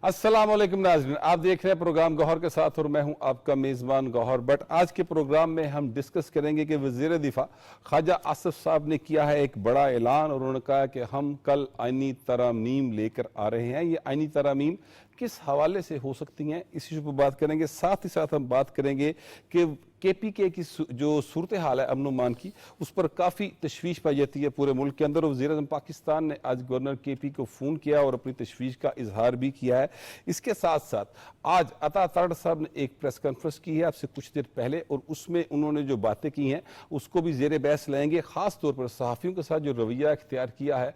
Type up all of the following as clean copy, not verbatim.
अस्सलाम वालेकुम नाज़रीन, आप देख रहे हैं प्रोग्राम गौहर के साथ और मैं हूं आपका मेज़बान गौहर। बट आज के प्रोग्राम में हम डिस्कस करेंगे कि वज़ीर दिफा ख्वाजा आसिफ साहब ने किया है एक बड़ा ऐलान और उन्होंने कहा कि हम कल आईनी तरमीम लेकर आ रहे हैं। ये आईनी तरमीम किस हवाले से हो सकती हैं, इस इशू पर बात करेंगे। साथ ही साथ हम बात करेंगे कि KPK की जो सूरत हाल है अमन मान की, उस पर काफ़ी तशवीश पाई जाती है पूरे मुल्क के अंदर। वज़ीर आज़म पाकिस्तान ने आज गवर्नर KP को फ़ोन किया और अपनी तशवीश का इजहार भी किया है। इसके साथ साथ आज अता तारड़ साहब ने एक प्रेस कॉन्फ्रेंस की है आपसे कुछ देर पहले, और उसमें उन्होंने जो बातें की हैं उसको भी ज़ेर बहस लाएंगे। ख़ास तौर पर सहाफ़ियों के साथ जो रवैया इख्तियार किया है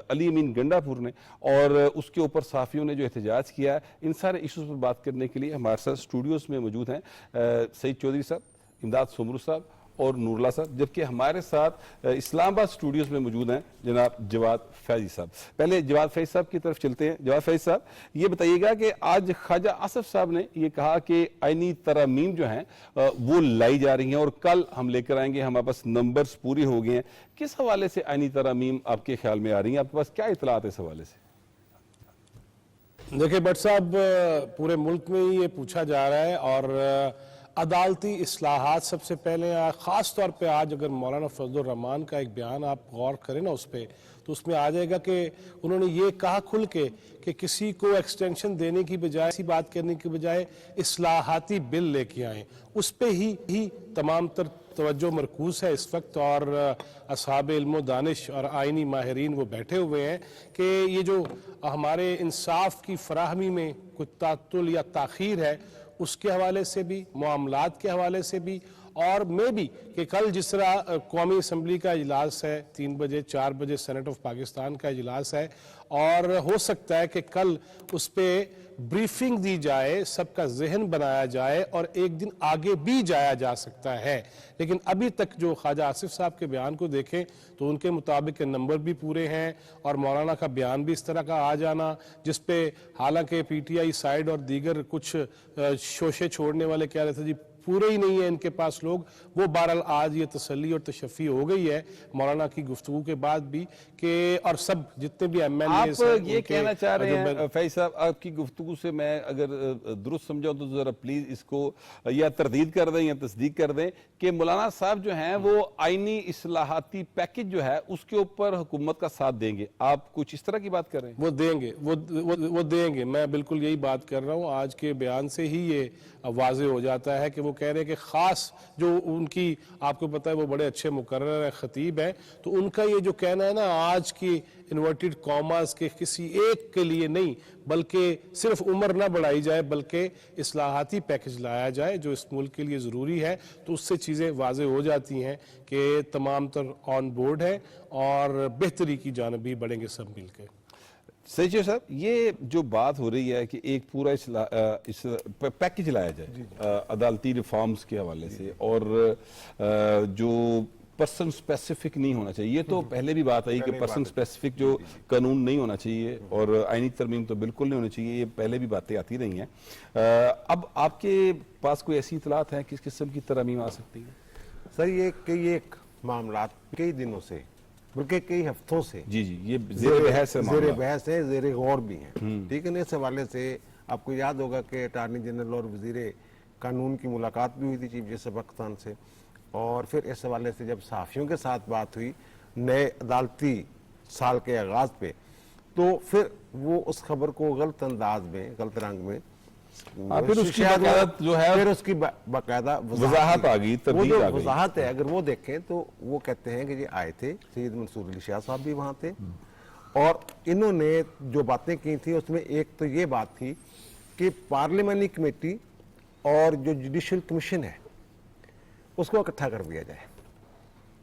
अली अमीन गंडापुर ने, और उसके ऊपर सहाफ़ियों ने जो एहतजाज किया है, इन सारे इशूज़ पर बात करने के लिए हमारे साथ स्टूडियोज़ में मौजूद हैं सईद चौधरी साहब, इमदाद सोमरू साहब और नूरुल्लाह साहब, जबकि हमारे साथ इस्लामाबाद स्टूडियोज में मौजूद हैं जनाब जवाद फैजी साहब। पहले जवाद फैजी साहब की तरफ चलते हैं। जवाद फैजी साहब, ये बताइएगा कि आज ख्वाजा आसिफ साहब ने ये कहा कि आईनी तरमीम जो हैं वो लाई जा रही हैं और कल हम लेकर आएंगे, हमारे पास नंबर्स पूरे हो गए हैं। किस हवाले से आईनी तरमीम आपके ख्याल में आ रही हैं? आपके पास क्या इतलात है इस हवाले से? देखिए भट्ट साहब, पूरे मुल्क में ये पूछा जा रहा है और अदालती इस्लाहात सबसे पहले, ख़ास तौर पे आज अगर मौलाना फजलुर रहमान का एक बयान आप गौर करें ना उस पर, तो उसमें आ जाएगा कि उन्होंने ये कहा खुल के कि किसी को एक्सटेंशन देने की बजाय, ऐसी बात करने की बजाय इस्लाहाती बिल लेके आए। उस पर ही तमाम तर तवज्जो मरकूज है इस वक्त, और असहाब इल्म दानिश और आइनी माहिरीन वो बैठे हुए हैं कि ये जो हमारे इंसाफ की फराहमी में कुछ तातुल या ताख़ीर है, उसके हवाले से भी, मामलात के हवाले से भी, और मैं भी कि कल जिस तरह कौमी असम्बली का इजलास है 3 बजे 4 बजे सेनेट ऑफ पाकिस्तान का इजलास है, और हो सकता है कि कल उस पर ब्रीफिंग दी जाए, सबका जहन बनाया जाए और एक दिन आगे भी जाया जा सकता है। लेकिन अभी तक जो ख्वाजा आसिफ साहब के बयान को देखें तो उनके मुताबिक नंबर भी पूरे हैं, और मौलाना का बयान भी इस तरह का आ जाना जिस पे हालांकि PTI साइड और दीगर कुछ शोशे छोड़ने वाले कह रहे थे जी पूरे ही नहीं है इनके पास लोग, वो बहरहाल आज ये तसल्ली और तशफ़ी हो गई है मौलाना की गुफ्तगू के बाद भी कि, और सब जितने भी MLAs आप ये कहना चाह रहे हैं फैज साहब, आपकी गुफ्तगू से मैं अगर दुरुस्त समझाऊं तो जरा प्लीज इसको या तरदीद कर दें या तस्दीक कर दें कि मौलाना साहब जो हैं वो आईनी इस्लाहाती पैकेज जो है उसके ऊपर हुकूमत का साथ देंगे। आप कुछ इस तरह की बात कर रहे हैं? वो देंगे, वो देंगे, मैं बिल्कुल यही बात कर रहा हूँ। आज के बयान से ही ये वाज़े हो जाता है कि वो कह रहे हैं कि ख़ास जो उनकी, आपको पता है वो बड़े अच्छे मुकर्रर है, ख़तीब है, तो उनका ये जो कहना है ना आज की इन्वर्टेड कॉमास के किसी एक के लिए नहीं, बल्कि सिर्फ उम्र ना बढ़ाई जाए बल्कि इस्लाहाती पैकेज लाया जाए जो इस मुल्क के लिए ज़रूरी है, तो उससे चीज़ें वाज़े हो जाती हैं कि तमाम तर ऑन बोर्ड है और बेहतरी की जानब भी बढ़ेंगे सब मिल के। सही साहब, ये जो बात हो रही है कि एक पूरा इस पैकेज लाया जाए अदालती रिफॉर्म्स के हवाले से, और जो पर्सन स्पेसिफिक नहीं होना चाहिए, ये तो पहले भी बात आई कि पर्सन स्पेसिफिक जो कानून नहीं होना चाहिए और आईनी तरमीम तो बिल्कुल नहीं होनी चाहिए, ये पहले भी बातें आती रही हैं। अब आपके पास कोई ऐसी इतलात है किस किस्म की तरमीम आ सकती है? सर ये कई एक मामलात कई दिनों से बल्कि कई हफ्तों से जी ये ज़ेर बहस है, ज़ेर गौर भी है, ठीक है ना। इस हवाले से आपको याद होगा कि अटार्नी जनरल और वज़ीर कानून की मुलाकात भी हुई थी चीफ जस्टिस पाकिस्तान से, और फिर इस हवाले से जब सहाफ़ियों के साथ बात हुई नए अदालती साल के आगाज़ पे, तो फिर वो उस खबर को गलत अंदाज में, गलत रंग में, फिर उसकी जो है फिर उसकी बाकायदा वजाहत आ गई, वो जो वजाहत है अगर वो देखें तो वो कहते हैं कि ये आए थे, सैयद मंसूर अली शाह साहब भी वहाँ थे, और इन्होंने जो बातें की थी उसमें एक तो ये बात थी कि पार्लियामानी कमेटी और जो जुडिशल कमीशन है उसको इकट्ठा कर दिया जाए।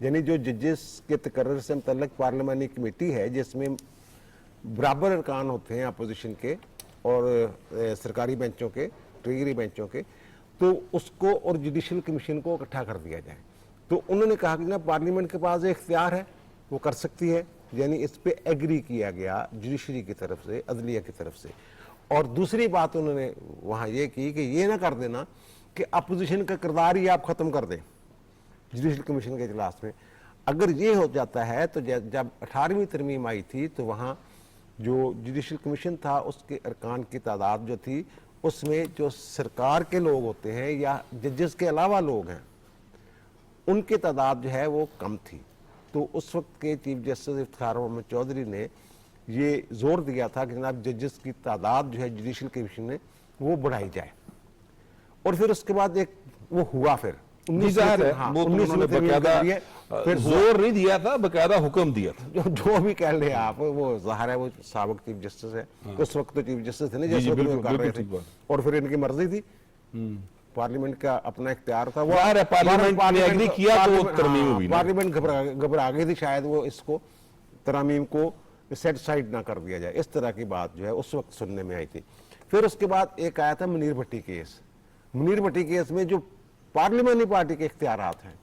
यानी जो जजेस के तकर्रर से मुतल्लिक पार्लियामानी कमेटी है जिसमें बराबर अरकान होते हैं अपोजिशन के और सरकारी बेंचों के, ट्रेजरी बेंचों के, तो उसको और जुडिशल कमीशन को इकट्ठा कर दिया जाए। तो उन्होंने कहा कि ना पार्लियामेंट के पास एक इख्तियार है, वो कर सकती है, यानी इस पे एग्री किया गया जुडिशरी की तरफ से, अदलिया की तरफ से। और दूसरी बात उन्होंने वहाँ ये की कि ये ना कर देना कि अपोजिशन का किरदार ही आप ख़त्म कर दें जुडिशल कमीशन के इजलास में। अगर ये हो जाता है तो जब 18वीं तरमीम आई थी तो वहाँ जो जुडिशल कमीशन था उसके अरकान की तादाद जो थी उसमें जो सरकार के लोग होते हैं या जजेस के अलावा लोग हैं उनकी तादाद जो है वो कम थी। तो उस वक्त के चीफ जस्टिस इफ्तिखार मोहम्मद चौधरी ने ये जोर दिया था कि जनाब जजेस की तादाद जो है जुडिशल कमीशन में वो बढ़ाई जाए। और फिर उसके बाद एक वो हुआ, फिर जी जाहिर है, हाँ, वो तो 19 उन्होंने में बकायदा फिर जोर नहीं दिया था, बकायदा हुक्म दिया था। जो भी कह ले आप, वो जाहिर है वो साबिक चीफ जस्टिस है, उस वक्त तो चीफ जस्टिस थे ना जी, जैसे बिल्कुल, वो कर रहे बिल्कुल थे, ठीक बात। और फिर इनकी मर्जी थी, पार्लियामेंट का अपना इख्तियार था। वो जाहिर है, पार्लियामेंट ने एग्री किया तो वो तरमीम हुई ना। पार्लियामेंट घबरा गई थी शायद, वो इसको तरमीम को सेट साइड ना कर दिया जाए, इस तरह की बात जो है उस वक्त सुनने में आई थी। फिर उसके बाद एक आया था मुनीर भट्टी केस। मुनीर भट्टी केस में जो पार्लियामेंट्री पार्टी के इख्तियारात हैं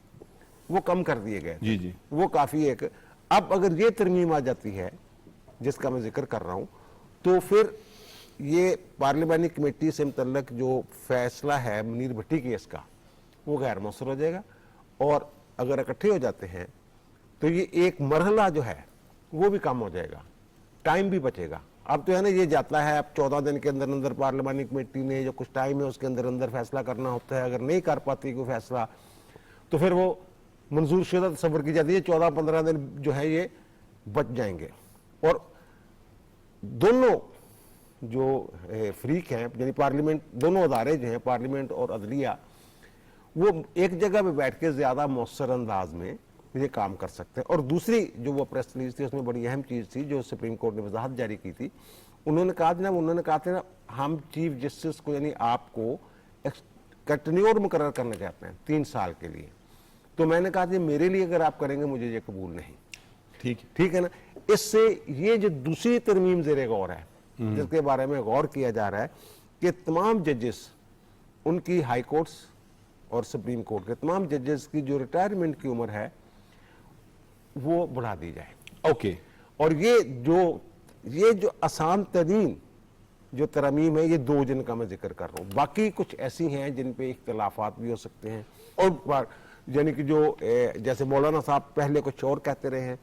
वो कम कर दिए गए थे। जी जी, वो काफी एक, अब अगर ये तरमीम आ जाती है जिसका मैं जिक्र कर रहा हूं, तो फिर ये पार्लियामानी कमेटी से मुतल्लक जो फैसला है मुनीर भट्टी केस का वो गैर मौसर हो जाएगा। और अगर इकट्ठे हो जाते हैं तो ये एक मरहला जो है वो भी कम हो जाएगा, टाइम भी बचेगा। अब तो है ना ये जाता है, अब 14 दिन के अंदर अंदर पार्लियामानी कमेटी ने जो कुछ टाइम है उसके अंदर अंदर फैसला करना होता है। अगर नहीं कर पाती कोई फैसला तो फिर वो मंजूर शुदा तस्वर की जाती है, 14-15 दिन जो है ये बच जाएंगे। और दोनों जो फ्रीक हैं यानी पार्लियामेंट, दोनों अदारे जो हैं पार्लियामेंट और अदलिया, वो एक जगह पे बैठ के ज्यादा मौसर अंदाज में ये काम कर सकते हैं। और दूसरी जो वो प्रेस रिलीज थी उसमें बड़ी अहम चीज थी जो सुप्रीम कोर्ट ने वजाहत जारी की थी, उन्होंने कहा था ना हम चीफ जस्टिस को यानी आपको कंटिन्यूर मुकर्रर करना चाहते हैं 3 साल के लिए। तो मैंने कहा कि मेरे लिए अगर आप करेंगे मुझे ये कबूल नहीं। ठीक है ना। इससे ये जो दूसरी तरमीम ज़ेरे गौर है जिसके बारे में गौर किया जा रहा है कि तमाम जजेस, उनकी हाई कोर्ट्स और सुप्रीम कोर्ट के तमाम जजेस की जो रिटायरमेंट की उम्र है वो बढ़ा दी जाए। ओके। और ये जो आसान तरीन जो तरमीम है ये 2 जिनका मैं जिक्र कर रहा हूँ, बाकी कुछ ऐसी हैं जिन पे इख्तलाफात भी हो सकते हैं। और यानी कि जो जैसे मौलाना साहब पहले कुछ और कहते रहे हैं,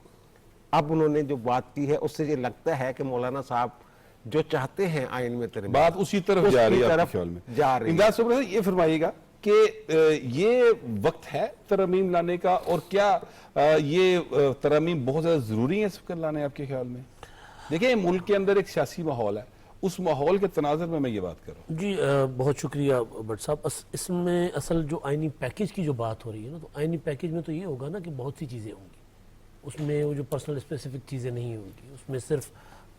अब उन्होंने जो बात की है उससे ये लगता है कि मौलाना साहब जो चाहते हैं आइन में तरमीम, बात उसी तरफ जा रही है आपके ख्याल में? जा रही है। इमदाद साहब ये फरमाइएगा कि ये वक्त है तरमीम लाने का, और क्या ये तरमीम बहुत ज्यादा जरूरी है इस वक्त लाने आपके ख्याल में? देखिए मुल्क के अंदर एक सियासी माहौल है, उस माहौल के तनाज़ुर में मैं ये बात कर रहा हूँ। जी बहुत शुक्रिया भट्ट साहब। इसमें असल जो आइनी पैकेज की जो बात हो रही है ना, तो आइनी पैकेज में तो ये होगा ना कि बहुत सी चीज़ें होंगी, उसमें वो जो पर्सनल स्पेसिफिक चीज़ें नहीं होंगी, उसमें सिर्फ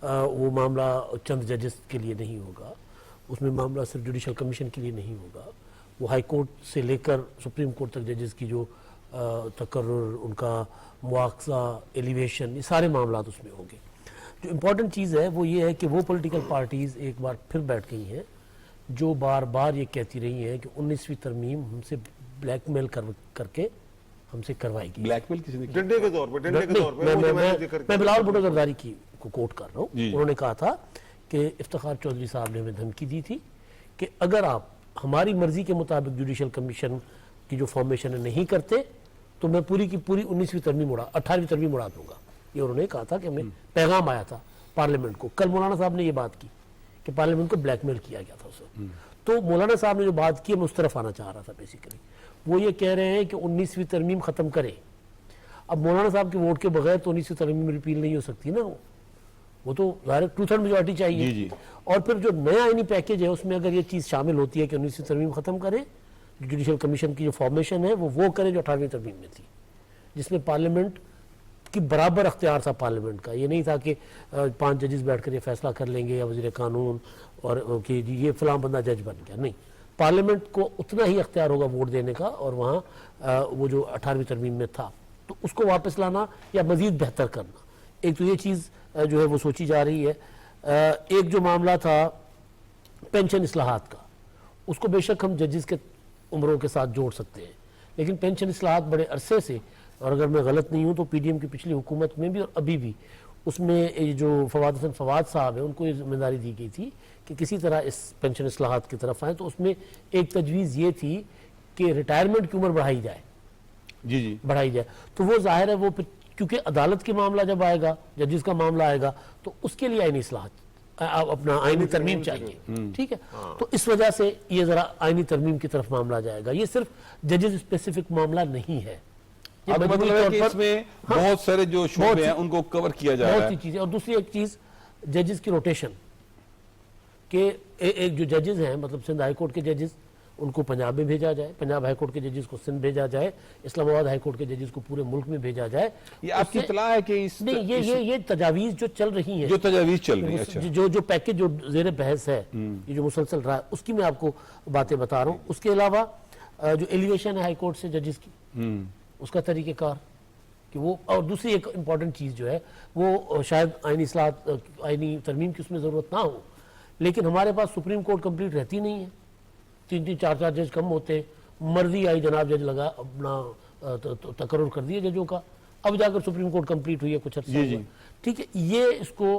वो मामला चंद जजेस के लिए नहीं होगा, उसमें मामला सिर्फ जुडिशल कमीशन के लिए नहीं होगा, वो हाई कोर्ट से लेकर सुप्रीम कोर्ट तक जजेस की जो तकर्रुर, उनका मुआवजा, एलिवेशन, ये सारे मामला उसमें होंगे। जो इम्पोर्टेंट चीज़ है वो ये है कि वो पॉलिटिकल पार्टीज़ एक बार फिर बैठ गई हैं जो बार बार ये कहती रही हैं कि 19वीं तरमीम हमसे ब्लैकमेल करके हमसे करवाएगी। ब्लैकमेल किसी ने किया? डंडे के तौर पे मैं बिलावल भुट्टो जरदारी की को कोट कर रहा हूँ। जी। उन्होंने कहा था कि इफ्तिखार चौधरी साहब ने हमें धमकी दी थी कि अगर आप हमारी मर्जी के मुताबिक जुडिशल कमीशन की जो फॉर्मेशन नहीं करते तो मैं पूरी की पूरी 19वीं तरमीम 18वीं तरमीम उड़ा दूंगा। ये उन्होंने कहा था कि हमें पैगाम आया था पार्लियामेंट को। कल मौलाना साहब ने ये बात की कि पार्लियामेंट को ब्लैकमेल किया गया था उसे। तो मौलाना साहब ने जो बात की मैं उस तरफ आना चाह रहा था। बेसिकली वो ये कह रहे हैं कि 19वीं तरमीम खत्म करें। अब मौलाना साहब के वोट के बगैर तो 19वीं तरमीम रिपील नहीं हो सकती ना, वो तो ज़ाहिर 2/3 मेजॉरिटी चाहिए। जी। और फिर जो नया आईनी पैकेज है उसमें अगर ये चीज़ शामिल होती है कि 19वीं तरमीम खत्म करें, जुडिशल कमीशन की जो फॉर्मेशन है वो करें जो 18वीं तरमीम में थी, जिसमें पार्लियामेंट की बराबर अख्तियार था पार्लियामेंट का। ये नहीं था कि 5 जजेस बैठकर ये फैसला कर लेंगे या वज़ीर कानून और कि ये फलां बंदा जज बन गया, नहीं। पार्लियामेंट को उतना ही अख्तियार होगा वोट देने का, और वहाँ वो जो 18वीं तरमीम में था तो उसको वापस लाना या मज़ीद बेहतर करना, एक तो ये चीज़ जो है वो सोची जा रही है। एक जो मामला था पेंशन इस्लाहात का, उसको बेशक हम जजेस के उम्रों के साथ जोड़ सकते हैं, लेकिन पेंशन इस्लाहात बड़े अरसे से, और अगर मैं गलत नहीं हूँ तो पीडीएम की पिछली हुकूमत में भी और अभी भी उसमें जो फवाद हसन फवाद साहब है उनको ये जिम्मेदारी दी गई थी कि किसी तरह इस पेंशन इस्लाहात की तरफ आए। तो उसमें एक तजवीज़ ये थी कि रिटायरमेंट की उम्र बढ़ाई जाए। जी। बढ़ाई जाए तो वो जाहिर है वो क्योंकि अदालत के मामला जब आएगा, जजेस का मामला आएगा, तो उसके लिए आईनी इस्लाहत, अपना आईनी तरमीम चाहिए, ठीक है। तो इस वजह से ये जरा आईनी तरमीम की तरफ मामला जाएगा। ये सिर्फ जजेस स्पेसिफिक मामला नहीं है, ये अब मजबूरी मतलब है तौर कि पर इसमें हाँ, बहुत सारे जो शोबे हैं उनको कवर किया जा रहा बहुत है। सी चीजें। और दूसरी एक चीज, जजेस की रोटेशन के एक जो जजेस हैं, मतलब सिंध हाई कोर्ट के जजेस, उनको पंजाब में भेजा जाए, पंजाब हाई कोर्ट के जजेस को सिंध भेजा जाए, इस्लामाबाद हाई कोर्ट के जजेस को पूरे मुल्क में भेजा जाए। ये आपकी उससे- इत्तला है कि इस नहीं, ये तजावीज जो चल रही हैं, जो तजावीज चल रही है, अच्छा जो पैकेज जो जेर बहस है, ये जो मुसलसल रहा है, उसकी मैं आपको बातें बता रहा हूँ। उसके अलावा जो एलिवेशन है हाई कोर्ट से जजेस की, उसका तरीक़ेकार कि वो, और दूसरी एक इम्पॉर्टेंट चीज़ जो है वो शायद आईनी इस्लाहत, आईनी तरमीम की उसमें ज़रूरत ना हो, लेकिन हमारे पास सुप्रीम कोर्ट कंप्लीट रहती नहीं है, 3-3, 4-4 जज कम होते, मर्जी आई जनाब जज लगा अपना तकर्रुर कर दिया जजों का। अब जाकर सुप्रीम कोर्ट कंप्लीट हुई है कुछ अर्सा हुआ, ठीक है। ये इसको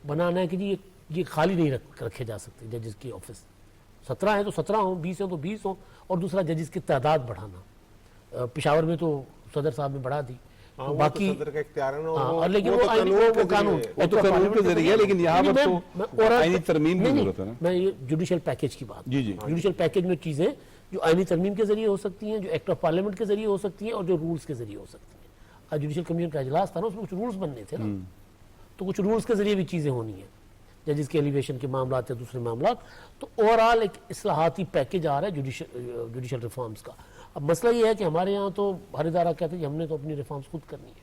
बनाना है कि जी ये खाली नहीं रखे जा सकते जजेस की ऑफिस। 17 हैं तो 17 हो, 20 हैं तो 20 हो, और दूसरा जजेस की तादाद बढ़ाना। पेशावर में तो सदर साहब ने बढ़ा दी, हाँ, तो वो बाकी तो सदर का इख्तियार है ना, हाँ, वो- और लेकिन वो वो तो आईनी कानून के वो कानून जरिए- वो तो कानून के जरिए है, लेकिन यहाँ पर तो आईनी तरमीम की नहीं, जरूरत है ना। मैं ये जुडिशल पैकेज की बात, जी, जी। जुडिशल पैकेज में चीजें जो आईनी तरमीम के जरिए हो सकती हैं, जो एक्ट ऑफ पार्लियामेंट के जरिए हो सकती हैं, और जो रूल्स के जरिए हो सकती हैं। आज जुडिशल कमीशन का इजलास था ना, उसमें कुछ रूल्स बनने थे ना, तो कुछ रूल्स के जरिए भी चीजें होनी है, जजेस के एलिवेशन के मामला या दूसरे मामला। तो ओवरऑल एक इस्लाहाती पैकेज आ रहा है जुडिशल रिफॉर्म्स का। अब मसला ये है कि हमारे यहाँ तो हर इदारा कहते हैं कि हमने तो अपनी रिफॉर्म्स खुद करनी है,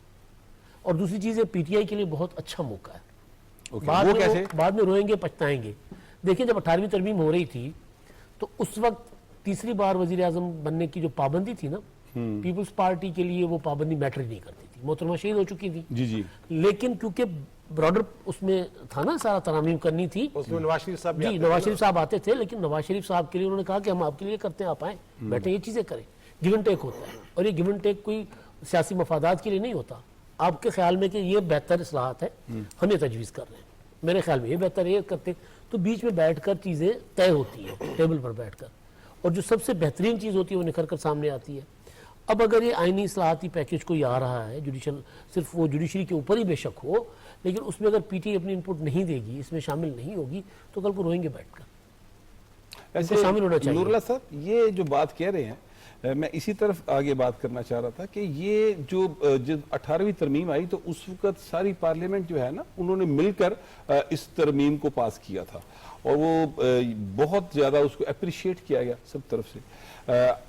और दूसरी चीज़ है पीटीआई के लिए बहुत अच्छा मौका है। ओके, बाद वो में कैसे? बाद में रोएंगे पछताएंगे। देखिए, जब 18वीं तरमीम हो रही थी तो उस वक्त तीसरी बार वजीर आजम बनने की जो पाबंदी थी ना, पीपल्स पार्टी के लिए वो पाबंदी मैटर ही नहीं करती थी। मोहतरमा शहीद हो चुकी थी, जी जी, लेकिन क्योंकि ब्रॉडर उसमें था ना, सारा तरामीम करनी थी, उसमें नवाज शरीफ साहब भी जी आते थे नवाज ना। शरीफ साहब आते थे, लेकिन नवाज शरीफ साहब के लिए उन्होंने कहा कि हम आपके लिए करते हैं, आप आए बैठे ये चीज़ें करें। गिव एंड टेक होता है, और ये गिव एंड टेक कोई सियासी मफादात के लिए नहीं होता। आपके ख्याल में कि ये बेहतर इस्लाहात है, हम ये तजवीज़ कर रहे हैं, मेरे ख्याल में ये बेहतर है, ये करते, तो बीच में बैठकर चीज़ें तय होती हैं, टेबल पर बैठकर, और जो सबसे बेहतरीन चीज़ होती है वो निखर कर सामने आती है। अब अगर ये आईनी इस्लाहाती पैकेज कोई आ रहा है, जुडिशल, सिर्फ वो जुडिशरी के ऊपर ही बेशक हो, लेकिन उसमें अगर पीटीआई अपनी इनपुट नहीं देगी, इसमें शामिल नहीं होगी, तो कल को रोएंगे बैठकर। ऐसे शामिल होना चाहिए। नूरुल्लाह साहब, ये जो बात कह रहे हैं, मैं इसी तरफ आगे बात करना चाह रहा था कि ये जो जब 18वीं तरमीम आई तो उस वक्त सारी पार्लियामेंट जो है ना, उन्होंने मिलकर इस तरमीम को पास किया था, और वो बहुत ज़्यादा उसको अप्रिशिएट किया गया सब तरफ से।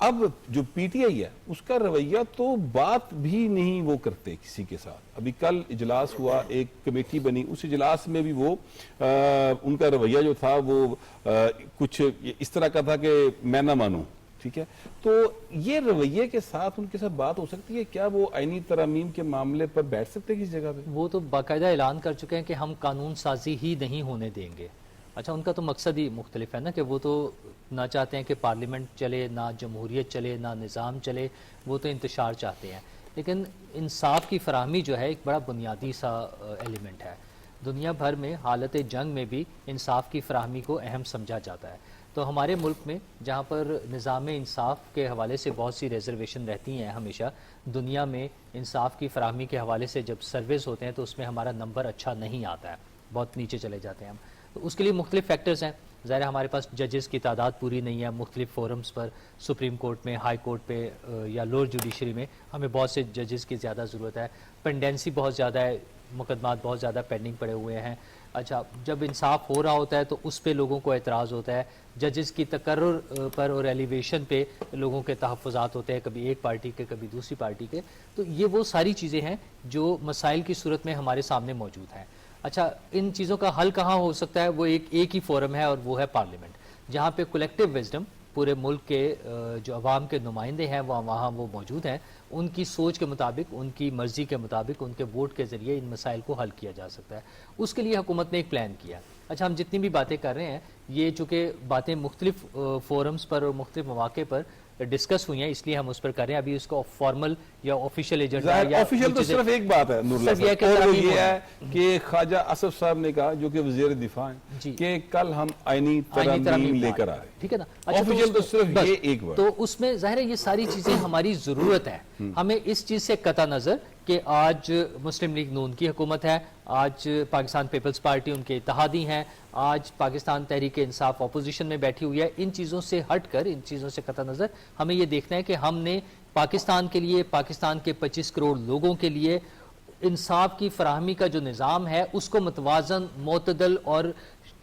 अब जो पीटीआई है उसका रवैया तो बात भी नहीं वो करते किसी के साथ। अभी कल इजलास हुआ, एक कमेटी बनी, उस इजलास में भी वो उनका रवैया जो था वो कुछ इस तरह का था कि मैं ना मानूं, ठीक है। तो ये रवैये के साथ उनके साथ बात हो सकती है क्या? वो आईनी तरमीम के मामले पर बैठ सकते हैं किसी जगह पे? वो तो बाकायदा ऐलान कर चुके हैं कि हम कानून साजी ही नहीं होने देंगे। अच्छा, उनका तो मकसद ही मुख्तलिफ है ना, कि वो तो ना चाहते हैं कि पार्लियामेंट चले, ना जमहूरियत चले, ना निज़ाम चले, वो तो इंतशार चाहते हैं। लेकिन इंसाफ की फराहमी जो है एक बड़ा बुनियादी सा एलिमेंट है। दुनिया भर में हालत जंग में भी इंसाफ की फराहमी को अहम समझा जाता है। तो हमारे मुल्क में जहाँ पर निज़ाम इंसाफ के हवाले से बहुत सी रिजर्वेशन रहती हैं, हमेशा दुनिया में इंसाफ की फराहमी के हवाले से जब सर्वेस होते हैं तो उसमें हमारा नंबर अच्छा नहीं आता है, बहुत नीचे चले जाते हैं हम। तो उसके लिए मुख्तलिफ फैक्टर्स हैं। ज़ाहिर है हमारे पास जजेस की तादाद पूरी नहीं है। मुख्तलिफ फोरम्स पर, सुप्रीम कोर्ट में, हाई कोर्ट पे या लोअर जुडिशरी में हमें बहुत से जजेस की ज़्यादा ज़रूरत है। पेंडेंसी बहुत ज़्यादा है, मुकदमात बहुत ज़्यादा पेंडिंग पड़े हुए हैं। अच्छा, जब इंसाफ हो रहा होता है तो उस पे लोगों को एतराज़ होता है, जजेस की तकर्रुर पर और एलिवेशन पे लोगों के तहफ़्फ़ुज़ात होते हैं, कभी एक पार्टी के कभी दूसरी पार्टी के। तो ये वो सारी चीज़ें हैं जो मसाइल की सूरत में हमारे सामने मौजूद हैं। अच्छा, इन चीज़ों का हल कहाँ हो सकता है? वो एक ही फोरम है और वो है पार्लियामेंट, जहाँ पे कलेक्टिव विजडम पूरे मुल्क के जो अवाम के नुमाइंदे हैं वहाँ वो मौजूद हैं। उनकी सोच के मुताबिक, उनकी मर्ज़ी के मुताबिक, उनके वोट के ज़रिए इन मसाइल को हल किया जा सकता है। उसके लिए हुकूमत ने एक प्लान किया। अच्छा, हम जितनी भी बातें कर रहे हैं, ये चूँकि बातें मुख्तलिफ फोरम्स पर और मुख्तलिफ मौके पर डिस्कस हुई हैं, इसलिए हम उस पर कर रहे हैं। अभी उसका फॉर्मल या ऑफिशियल एजेंडा या ऑफिशियल तो सिर्फ एक बात है नूरुल्लाह सिर्फ ये साहब, कि और वो तरमीम ये होना है कि ख्वाजा असफ साहब ने कहा, जो कि वज़ीर दिफा हैं, जी। कि कल हम आईनी आईनी तरमीम तरमीम लेकर आ रहे हैं। ठीक है ना। अच्छा, ऑफिशियल तो सिर्फ बस, ये एक वर्ड। तो उसमें जाहिर है ये सारी चीजें हमारी जरूरत है। हमें इस चीज से कता नजर कि आज मुस्लिम लीग नून की हुकूमत है, आज पाकिस्तान पीपल्स पार्टी उनके इत्तेहादी हैं, आज पाकिस्तान तहरीक इंसाफ अपोजिशन में बैठी हुई है। इन चीज़ों से हटकर, इन चीज़ों से कतई नज़र हमें ये देखना है कि हमने पाकिस्तान के लिए, पाकिस्तान के 25 करोड़ लोगों के लिए इंसाफ की फराहमी का जो निज़ाम है उसको मतवाजन, मोतदल और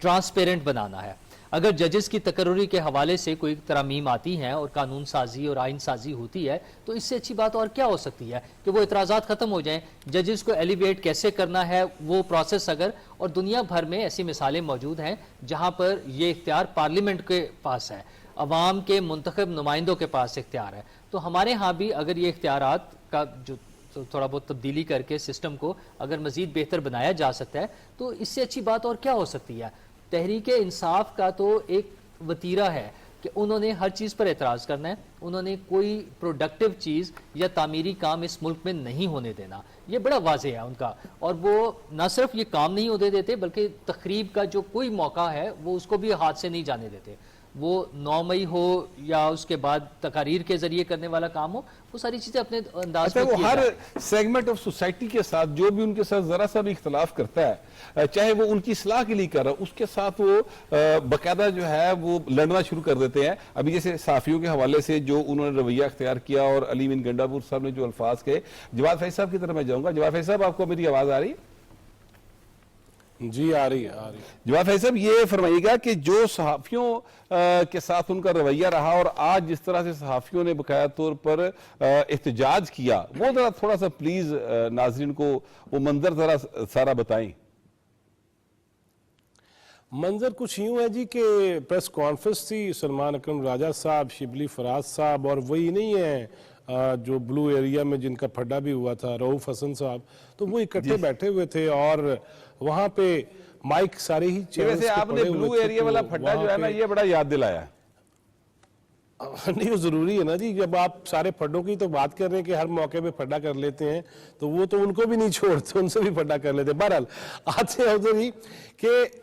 ट्रांसपेरेंट बनाना है। अगर जजेस की तकर्री के हवाले से कोई तरमीम आती हैं और कानून साजी और आइन साजी होती है तो इससे अच्छी बात और क्या हो सकती है कि वो इतराज़ात ख़त्म हो जाएं। जजेस को एलिवेट कैसे करना है वो प्रोसेस अगर, और दुनिया भर में ऐसी मिसालें मौजूद हैं जहाँ पर ये इख्तियार पार्लियामेंट के पास है, अवाम के मुंतखब नुमाइंदों के पास इख्तियार है, तो हमारे यहाँ भी अगर ये इख्तियारात का जो तो थोड़ा बहुत तब्दीली करके सिस्टम को अगर मज़ीद बेहतर बनाया जा सकता है तो इससे अच्छी बात और क्या हो सकती है। तहरीक इंसाफ का तो एक वतीरा है कि उन्होंने हर चीज़ पर एतराज़ करना है, उन्होंने कोई प्रोडक्टिव चीज़ या तामीरी काम इस मुल्क में नहीं होने देना, ये बड़ा वाज़ेह है उनका। और वो ना सिर्फ ये काम नहीं होने देते बल्कि तकरीब का जो कोई मौका है वो उसको भी हाथ से नहीं जाने देते। वो 9 मई हो या उसके बाद तकारीर के जरिए करने वाला काम हो, वो सारी चीजें अपने अंदाज अच्छा, में वो किए हर जाएं। सेगमेंट ऑफ सोसाइटी के साथ जो भी उनके साथ जरा सा भी इख्तलाफ करता है, चाहे वो उनकी इस्लाह के लिए कर रहा है, उसके साथ वो बाकायदा जो है वो लड़ना शुरू कर देते हैं। अभी जैसे साफियों के हवाले से जो उन्होंने रवैया अख्तियार किया और अली बिन गंडापुर साहब ने जो अल्फाज कहे, जवाद फैज साहब की तरफ मैं जाऊंगा। जवाद फैज साहब, आपको मेरी आवाज आ रही है? जी आ रही है। जवाब फैज साहब, ये फरमाइएगा कि जो सहाफियों के साथ उनका रवैया रहा और आज जिस तरह से सहाफियों ने बकाया तौर पर एहतजाज किया, वो जरा थोड़ा सा प्लीज नाजरीन को वो मंजर जरा सारा बताएं। मंजर कुछ यूं है जी कि प्रेस कॉन्फ्रेंस थी, सलमान अकरम राजा साहब, शिबली फराज साहब, और वही नहीं है जो ब्लू एरिया में जिनका फड्डा भी हुआ था, रऊफ हसन साहब, तो वो इकट्ठे बैठे हुए थे और वहां पे माइक सारे ही चैनल्स वैसे पे आपने पड़े हुए ब्लू थे, एरिया तो वाला फड्डा जो है ना, ये बड़ा याद दिलाया। नहीं, वो जरूरी है ना जी, जब आप सारे फड्डों की तो बात कर रहे हैं कि हर मौके पे फड्डा कर लेते हैं, तो वो तो उनको भी नहीं छोड़ते, उनसे भी फड्डा कर लेते। बहरहाल आते हैं उधर ही कि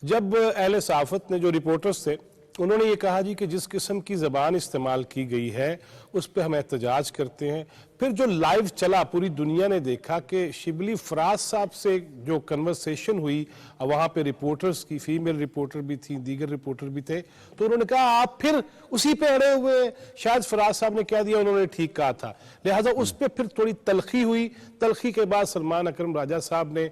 जब अहले सहाफत ने, जो रिपोर्टर्स थे, उन्होंने ये कहा जी कि जिस किस्म की ज़बान इस्तेमाल की गई है उस पर हम एहतजाज करते हैं। फिर जो लाइव चला, पूरी दुनिया ने देखा कि शिबली फराज साहब से जो कन्वर्सेशन हुई, वहाँ पे रिपोर्टर्स की, फीमेल रिपोर्टर भी थी, दीगर रिपोर्टर भी थे, तो उन्होंने कहा आप फिर उसी पे अड़े हुए हैं, शायद फराज साहब ने कह दिया, उन्होंने ठीक कहा था, लिहाजा उस पर फिर थोड़ी तलखी हुई। तलखी के बाद सलमान अकरम राजा साहब ने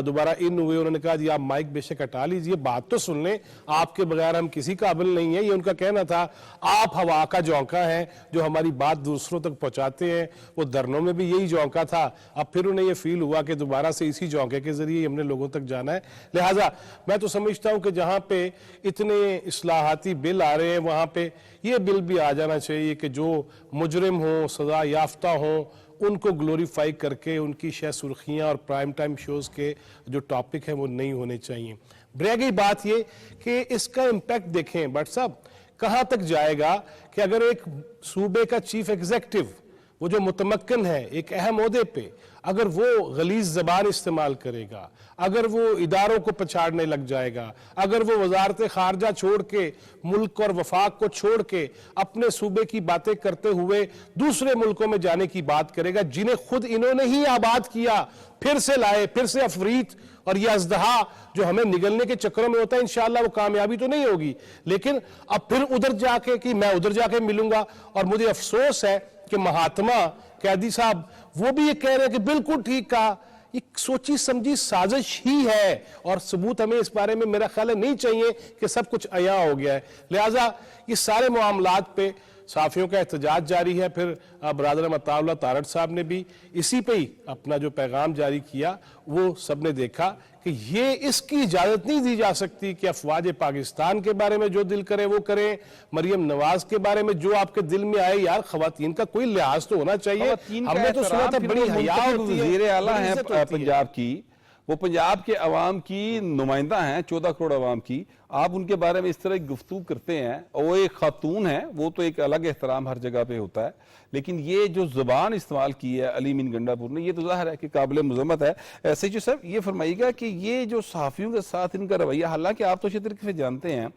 दोबारा इन हुए, उन्होंने कहा जी आप माइक बेशक हटा लीजिए, बात तो सुन लें, आपके बगैर हम किसी काबिल नहीं है, ये उनका कहना था। आप हवा का झोंका है जो हमारी बात दूसरों तक पहुंचाते हैं, वो धरनों में भी यही झोंका था, अब फिर उन्हें ये फील हुआ कि दोबारा से इसी झोंके के जरिए हमने लोगों तक जाना है। लिहाजा मैं तो समझता हूं कि जहां पे इतने इस्लाहाती बिल आ रहे हैं वहां पे ये बिल भी आ जाना चाहिए कि जो मुजरिम हो, सजा याफ्ता हो, उनको ग्लोरीफाई करके उनकी शायद सुर्खियां और प्राइम टाइम शोज के जो टॉपिक हैं वो नहीं होने चाहिए। रह गई बात ये कि इसका इम्पैक्ट देखें बट साहब कहां तक जाएगा कि अगर एक सूबे का चीफ एग्जीक्यूटिव, वो जो मुतमक्कन है एक अहम ओहदे पे, अगर वो गलीज जबान इस्तेमाल करेगा, अगर वो इदारों को पछाड़ने लग जाएगा, अगर वो वजारत खारजा छोड़ के, मुल्क और वफाक को छोड़ के अपने सूबे की बातें करते हुए दूसरे मुल्कों में जाने की बात करेगा जिन्हें खुद इन्होंने ही आबाद किया, फिर से लाए, फिर से अफरीत और यह अजदहा जो हमें निगलने के चक्करों में होता है, इंशाअल्लाह वो कामयाबी तो नहीं होगी, लेकिन अब फिर उधर जाके कि मैं उधर जाके मिलूंगा। और मुझे अफसोस है कि महात्मा कैदी साहब वो भी ये कह रहे हैं कि बिल्कुल ठीक कहा, ये सोची समझी साजिश ही है और सबूत हमें इस बारे में मेरा ख्याल है नहीं चाहिए कि सब कुछ अया हो गया है। लिहाजा ये सारे मामलात पे साफियों का एहतजाज जारी है। फिर बरादर मताउल्लाह तारड़ साहब ने भी इसी पे ही अपना जो पैगाम जारी किया, वो सबने देखा कि ये इसकी इजाजत नहीं दी जा सकती कि अफवाज पाकिस्तान के बारे में जो दिल करे वो करें, मरियम नवाज के बारे में जो आपके दिल में आए, यार खवातीन का कोई लिहाज तो होना चाहिए। हमने तो सुना था बड़ी हया होती है, वज़ीर आला हैं पंजाब की, वो पंजाब के अवाम की नुमाइंदा हैं, 14 करोड़ अवाम की। आप उनके बारे में इस तरह की गुफ्तगू करते हैं, और वो एक खातून है, वो तो एक अलग एहतराम हर जगह पे होता है, लेकिन ये जो जुबान इस्तेमाल की है अली मीन गंडापुर ने, ये तो जाहिर है कि काबिल मजम्मत है। ऐसे जो साहब ये फरमाइएगा कि ये जो सहाफ़ियों के साथ इनका रवैया, हालांकि आप तो अच्छे तरीके से जानते हैं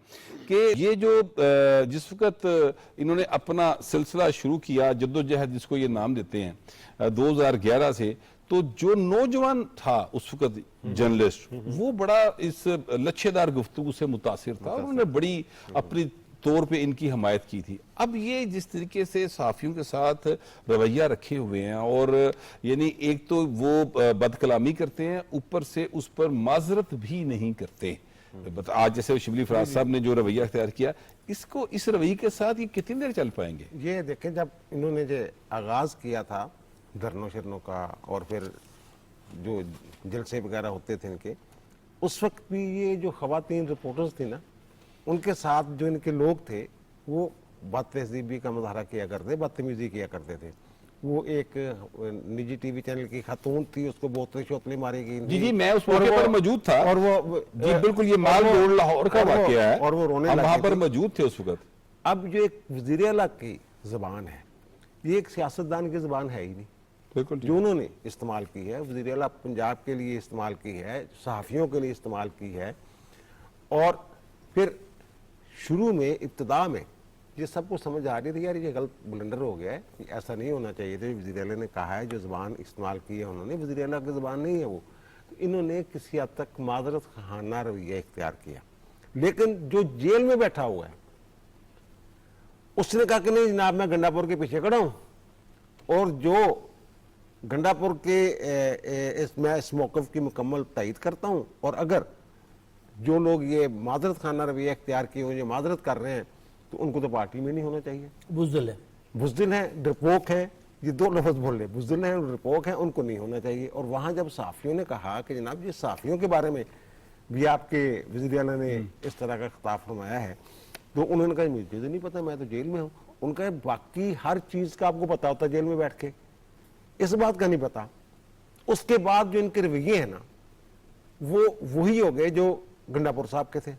कि ये जो जिस वक्त इन्होंने अपना सिलसिला शुरू किया, जद्दोजहद जिसको ये नाम देते हैं, 2011 से, तो जो नौजवान था उस वक्त जर्नलिस्ट, वो बड़ा इस लच्छेदार गुफ्तगू से मुतासिर था, उन्होंने बड़ी अपनी तौर पे इनकी हमायत की थी। अब ये जिस तरीके से सहाफ़ियों के साथ रवैया रखे हुए हैं, और यानी एक तो वो बदकलामी करते हैं, ऊपर से उस पर माजरत भी नहीं करते। आज जैसे शिबली फराज साहब ने जो रवैया अख्तियार किया, इसको इस रवैये के साथ ये कितनी देर चल पाएंगे? ये देखें, जब इन्होंने जो आगाज किया था धरनों शरनों का, और फिर जो जलसे वगैरह होते थे इनके, उस वक्त भी ये जो खवातीन रिपोर्टर्स थी ना, उनके साथ जो इनके लोग थे वो बदतहजीबी का मुजाहरा किया करते, बदतमीजी किया करते थे। वो एक निजी टीवी चैनल की खातून थी, उसको बोतलें शोतलें मारी गई। जी, मैं उस मौके पर मौजूद था, और वो जी बिल्कुल, ये माल रोड लाहौर का वाकया है, और वो रोने हम लगे वहां पर थे। मौजूद थे उस वक्त। अब जो एक वज़ीर आला की ज़बान है, ये एक सियासतदान की ज़बान है ही नहीं, बिल्कुल जो उन्होंने इस्तेमाल की है, वज़ीर आला पंजाब के लिए इस्तेमाल की है, सहाफ़ियों के लिए इस्तेमाल की है, और फिर शुरू में इब्तिदा में ये सबको समझ आ रही थी यार ये गलत ब्लंडर हो गया है, ऐसा नहीं होना चाहिए था। वज़ीर आला ने कहा है, जो ज़बान इस्तेमाल की है उन्होंने, वज़ीर आला की ज़बान नहीं है वो, तो इन्होंने किसी हद तक माजरत खाना रवैया इख्तियार किया। लेकिन जो जेल में बैठा हुआ है उसने कहा कि नहीं जनाब, मैं गंडापुर के पीछे खड़ा हूँ, और जो गंडापुर के मैं इस मौक़िफ़ की मुकम्मल तायीद करता हूँ, और अगर जो लोग ये माजरत खाना रवैया इख्तियार किए हुए, जो माजरत कर रहे हैं, तो उनको तो पार्टी में नहीं होना चाहिए। बुज़दिल है, बुज़दिल है, डरपोक है, ये दो लफ्ज़ बोल रहे, बुज़दिल है और डरपोक है, उनको नहीं होना चाहिए। और वहाँ जब सहाफ़ियों ने कहा कि जनाब ये सहाफ़ियों के बारे में भी आपके वज़ीर आला ने इस तरह का खिताब फरमाया है, तो उन्होंने कहा मुझे तो नहीं पता, मैं तो जेल में हूँ। उनका बाकी हर चीज़ का आपको पता होता है जेल में बैठ के, इस बात का नहीं पता। उसके बाद जो इनके रवैये हैं ना, वो वही हो गए जो गंडापुर साहब के थे,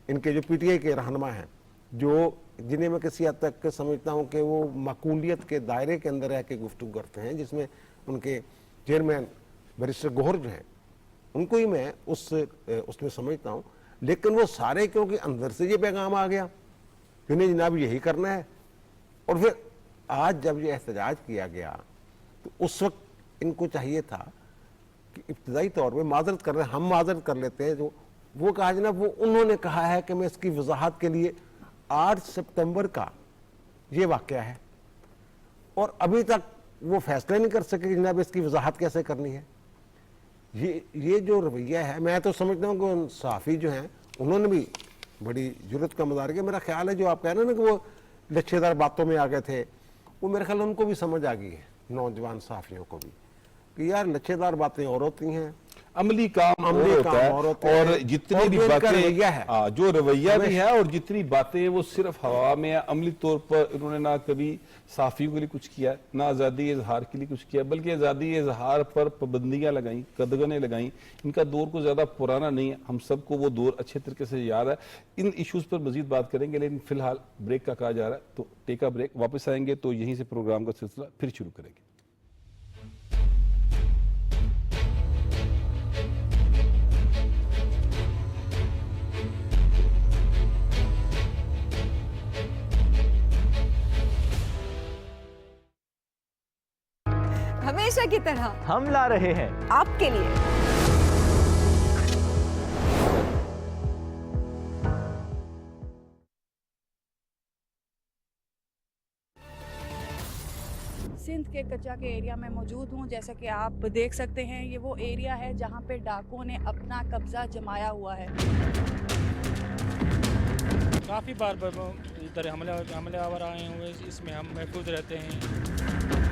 इनके जो पीटीआई के रहनुमा हैं, जो जिन्हें मैं किसी हद तक समझता हूँ कि वो माकूलियत के दायरे के अंदर रह के गुफ्तगू करते हैं, जिसमें उनके चेयरमैन बैरिस्टर गौहर जो हैं, उनको ही मैं उसमें समझता हूँ। लेकिन वो सारे, क्योंकि अंदर से ये पैगाम आ गया कि नहीं जनाब यही करना है, और फिर आज जब ये एहतजाज किया गया, तो उस वक्त इनको चाहिए था कि इब्तदाई तौर पे माजरत कर रहे हैं, हम माजरत कर लेते हैं, जो वो कहा जनाब, वो उन्होंने कहा है कि मैं इसकी वजाहत के लिए 8 सितंबर का ये वाक़या है, और अभी तक वो फैसला नहीं कर सके कि जनाब इसकी वजाहत कैसे करनी है। ये जो रवैया है, मैं तो समझता हूँ कि सहाफ़ी जो हैं उन्होंने भी बड़ी जुर्रत का मुजाहरा किया। मेरा ख्याल है जो आप कह रहे हैं ना कि वो लच्छेदार बातों में आ गए थे, वो मेरे ख्याल उनको भी समझ आ गई है, नौजवान सहाफ़ियों को भी, कि यार लच्छेदार बातें और होती हैं, अमली काम और होता है, और जितनी भी बातें, जो रवैया भी है, और जितनी बातें वो सिर्फ हवा में है। अमली तौर पर इन्होंने ना कभी सहाफ़ियों के लिए कुछ किया, ना आज़ादी इजहार के लिए कुछ किया, बल्कि आज़ादी इजहार पर पाबंदियां लगाई, कदगनें लगाई। इनका दौर को ज़्यादा पुराना नहीं है, हम सबको वो दौर अच्छे तरीके से याद है। इन इशूज़ पर मजीद बात करेंगे, लेकिन फिलहाल ब्रेक का कहा जा रहा है, तो टेक अ ब्रेक। वापस आएंगे तो यहीं से प्रोग्राम का सिलसिला फिर शुरू करेंगे। हमेशा की तरह हम ला रहे हैं आपके लिए सिंध के कच्चा के एरिया में मौजूद हूँ। जैसा कि आप देख सकते हैं, ये वो एरिया है जहाँ पे डाकुओं ने अपना कब्जा जमाया हुआ है। काफ़ी बार इधर हमलावर आए हुए, इसमें हम महफूज रहते हैं।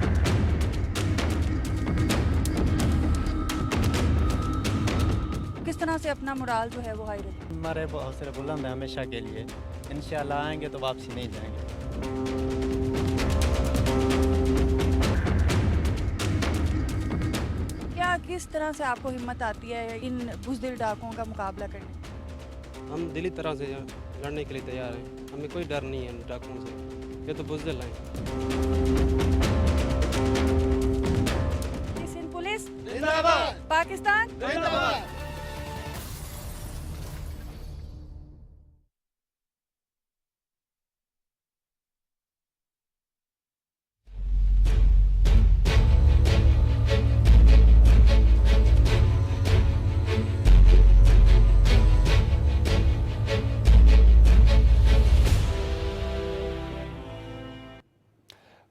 किस तरह से अपना मोराल जो है वो हाई रखते हैं? हमारे हौसले बुलंद है हमेशा के लिए, इंशाल्लाह आएंगे तो वापसी नहीं जाएंगे। क्या का किस तरह से आपको हिम्मत आती है इन बुज़दिल डाकुओं का मुकाबला करने? हम दिली तरह से लड़ने के लिए तैयार हैं, हमें कोई डर नहीं है डाकुओं से, ये तो बुज़दिल हैं। सिंध पुलिस जिंदाबाद, पाकिस्तान जिंदाबाद।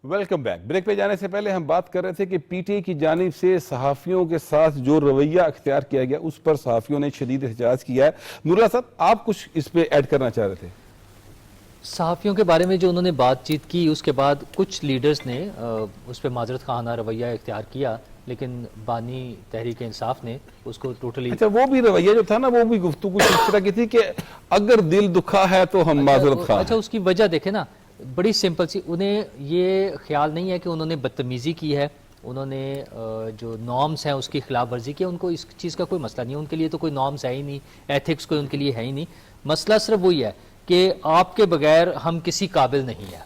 Welcome back. ब्रेक पे जाने से पहले हम बात कर रहे थे कि पीटीआई की जानिब से सहाफ़ियों के साथ जो रवैया अख्तियार किया गया उस पर सहाफ़ियों ने शदीद एहतजाज किया है। नूरुल्लाह साहब, आप कुछ इस पे ऐड करना चाह रहे थे? सहाफ़ियों के बारे में जो उन्होंने बातचीत की उसके बाद कुछ लीडर्स ने उस पर माजरत खाना रवैया इख्तियार किया, लेकिन बानी तहरीक इंसाफ ने उसको टोटली अच्छा, वो भी रवैया जो था ना, वो भी गुफ्तगू कुछ इस तरह की थी कि अगर दिल दुखा है तो हम माजरत खा। अच्छा, उसकी वजह देखे ना, बड़ी सिंपल सी, उन्हें ये ख्याल नहीं है कि उन्होंने बदतमीज़ी की है, उन्होंने जो नॉर्म्स हैं उसकी खिलाफ वर्जी की, उनको इस चीज़ का कोई मसला नहीं है, उनके लिए तो कोई नॉर्म्स है ही नहीं, एथिक्स कोई उनके लिए है ही नहीं। मसला सिर्फ वही है कि आपके बगैर हम किसी काबिल नहीं है।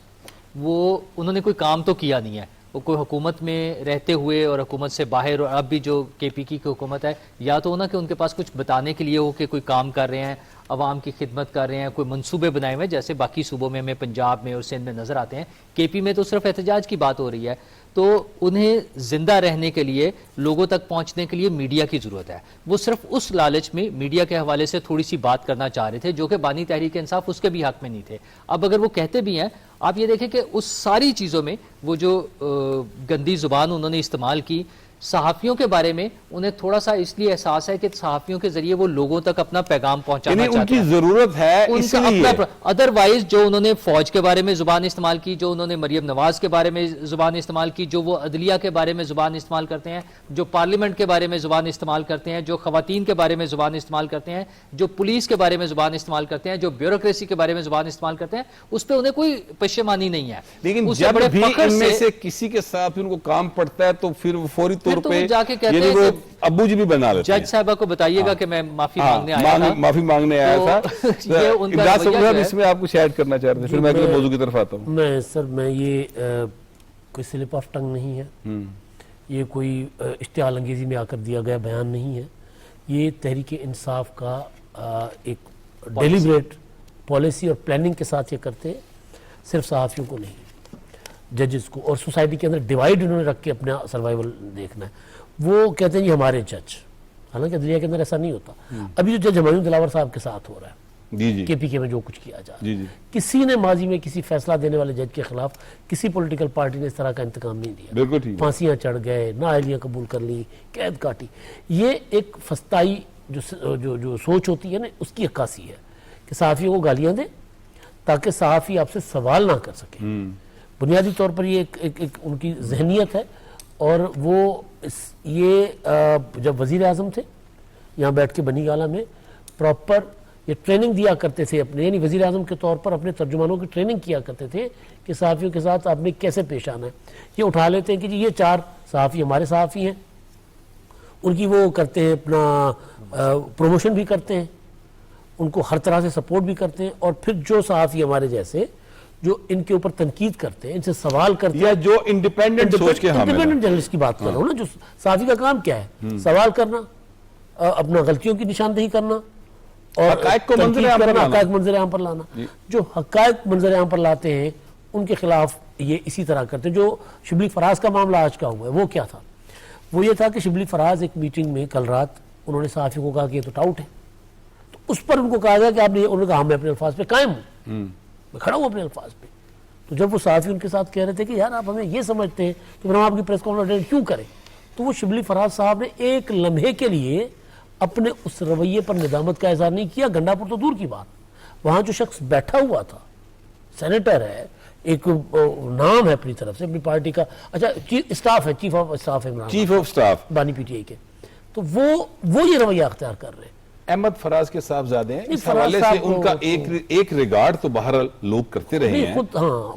वो उन्होंने कोई काम तो किया नहीं है, वो कोई हुकूमत में रहते हुए और हुकूमत से बाहर, और अब भी जो केपीकी की हुकूमत है, या तो ना कि उनके पास कुछ बताने के लिए हो कि कोई काम कर रहे हैं, अवाम की खिदमत कर रहे हैं, कोई मंसूबे बनाए हुए जैसे बाकी सूबों में, हमें पंजाब में और सिंध में नज़र आते हैं। केपी में तो सिर्फ एहतजाज की बात हो रही है। तो उन्हें जिंदा रहने के लिए, लोगों तक पहुंचने के लिए मीडिया की ज़रूरत है। वो सिर्फ उस लालच में मीडिया के हवाले से थोड़ी सी बात करना चाह रहे थे, जो कि बानी तहरीक इंसाफ उसके भी हक में नहीं थे। अब अगर वो कहते भी हैं, आप ये देखें कि उस सारी चीज़ों में वो जो गंदी ज़ुबान उन्होंने इस्तेमाल की, सहाफ़ियों के बारे में उन्हें थोड़ा सा इसलिए एहसास है कि सहाफ़ियों के जरिए वो लोगों तक अपना पैगाम पहुंचाना चाहते हैं, उनकी जरूरत है इसलिए। अदरवाइज जो उन्होंने फौज के बारे में जुबान इस्तेमाल की, जो उन्होंने मरियम नवाज के बारे में जुबान इस्तेमाल की, जो वो अदलिया के बारे में जुबान इस्तेमाल करते हैं, जो पार्लियामेंट के बारे में जुबान इस्तेमाल करते हैं, जो खवातीन के बारे में जुबान इस्तेमाल करते हैं, जो पुलिस के बारे में जुबान इस्तेमाल करते हैं, जो ब्यूरोक्रेसी के बारे में जुबान इस्तेमाल करते हैं, उस पर उन्हें कोई पशेमानी नहीं है। लेकिन जब भी इनमें से किसी के साथ उनको काम पड़ता है तो फिर फौरी तौर पे जाके कहते यानी हैं वो कि अब्बू जी भी बना लेते हैं। जज साहबा को बताइएगा कि मैं माफी मांगने आया था, माफी मांगने आया था। ये उनका इमरान रवैया साहब, है। इसमें आप कुछ ऐड करना चाह रहे थे, फिर मैं अगले मौजू की तरफ आता हूँ। मैं ये कोई स्लिप ऑफ टंग नहीं है, ये कोई इश्तिहाल अंगेजी में आकर दिया गया बयान नहीं है। ये तहरीक इंसाफ का एक डेलिब्रेट पॉलिसी और प्लानिंग के साथ ये करते हैं, सिर्फ सहाफ़ियों को नहीं, जजेस को और सोसाइटी के अंदर डिवाइड उन्होंने रख के अपना सर्वाइवल देखना है। वो कहते हैं जी हमारे जज, हालांकि अदलिया के अंदर ऐसा नहीं होता। अभी जो जज हुमायूं दिलावर साहब के साथ हो रहा है, जी जी, केपीके में जो कुछ किया जा रहा है, जी जी, किसी ने माजी में किसी फैसला देने वाले जज के खिलाफ किसी पॉलिटिकल पार्टी ने इस तरह का इंतकाम नहीं दिया। बिल्कुल ठीक है। फांसियां चढ़ गए, नाअहलियां कबूल कर ली, कैद काटी। ये एक फस्ताई जो सोच होती है ना, उसकी अक्कासी है कि सहाफ़ियों को गालियां दें ताकि सहाफ़ी आपसे सवाल ना कर सके। बुनियादी तौर पर ये एक उनकी जहनीत है। और वो जब वज़ीर आज़म थे यहाँ बैठ के बनी गाला में प्रॉपर ये ट्रेनिंग दिया करते थे अपने, यानी वज़ीर आज़म के तौर पर अपने तर्जुमानों की ट्रेनिंग किया करते थे कि सहाफ़ियों के साथ आपने कैसे पेश आना है। ये उठा लेते हैं कि जी ये 4 सहाफ़ी हमारे सहाफ़ी हैं, उनकी वो करते हैं, अपना प्रमोशन भी करते हैं, उनको हर तरह से सपोर्ट भी करते हैं। और फिर जो सहाफ़ी हमारे जैसे जो इनके ऊपर तनकीद करते हैं, इनसे सवाल करते हैं, या जो इंडिपेंडेंट सोच के हामिल हैं। इंडिपेंडेंट जर्नलिस्ट की बात कर रहा हूँ ना, जो सहाफ़ी का काम क्या है, सवाल करना, अपना गलतियों की निशानदेही करना और हक़ाइक़ को मंज़र-ए-आम पर लाना। हक़ाइक़ मंज़र-ए-आम पर लाना। जो हक़ाइक़ मंज़र-ए-आम पर लाते हैं उनके खिलाफ ये इसी तरह करते हैं। जो शिबली फराज का मामला आज का हुआ है, वो क्या था? वो ये था कि शिबली फराज एक मीटिंग में कल रात उन्होंने सहाफ़ी को कहा कि ये तो टाउट है, तो उस पर उनको कहा गया कि आपने, उन्होंने कहा मैं अपने अल्फाज पे कायम हूँ, मैं खड़ा हूँ अपने अल्फाज पे। तो जब वो सहाफ़ी उनके साथ कह रहे थे कि यार आप हमें ये समझते हैं तो फिर हम आपकी प्रेस कॉन्फ्रेंस अटेंड क्यों करें, तो वो शिबली फराज साहब ने एक लम्हे के लिए अपने उस रवैये पर निदामत का इज़हार नहीं किया। गंडापुर तो दूर की बात, वहाँ जो शख्स बैठा हुआ था, सेनेटर है, एक नाम है अपनी तरफ से, अपनी पार्टी का, अच्छा स्टाफ है, चीफ ऑफ स्टाफ है, चीफ ऑफ स्टाफ बानी पीटीआई के, तो वो ये रवैया अख्तियार कर रहे हैं। अहमद फराज के साहबजादे हैं, इस हवाले से उनका एक रिगार्ड तो बहरहाल लोग करते रहे हैं,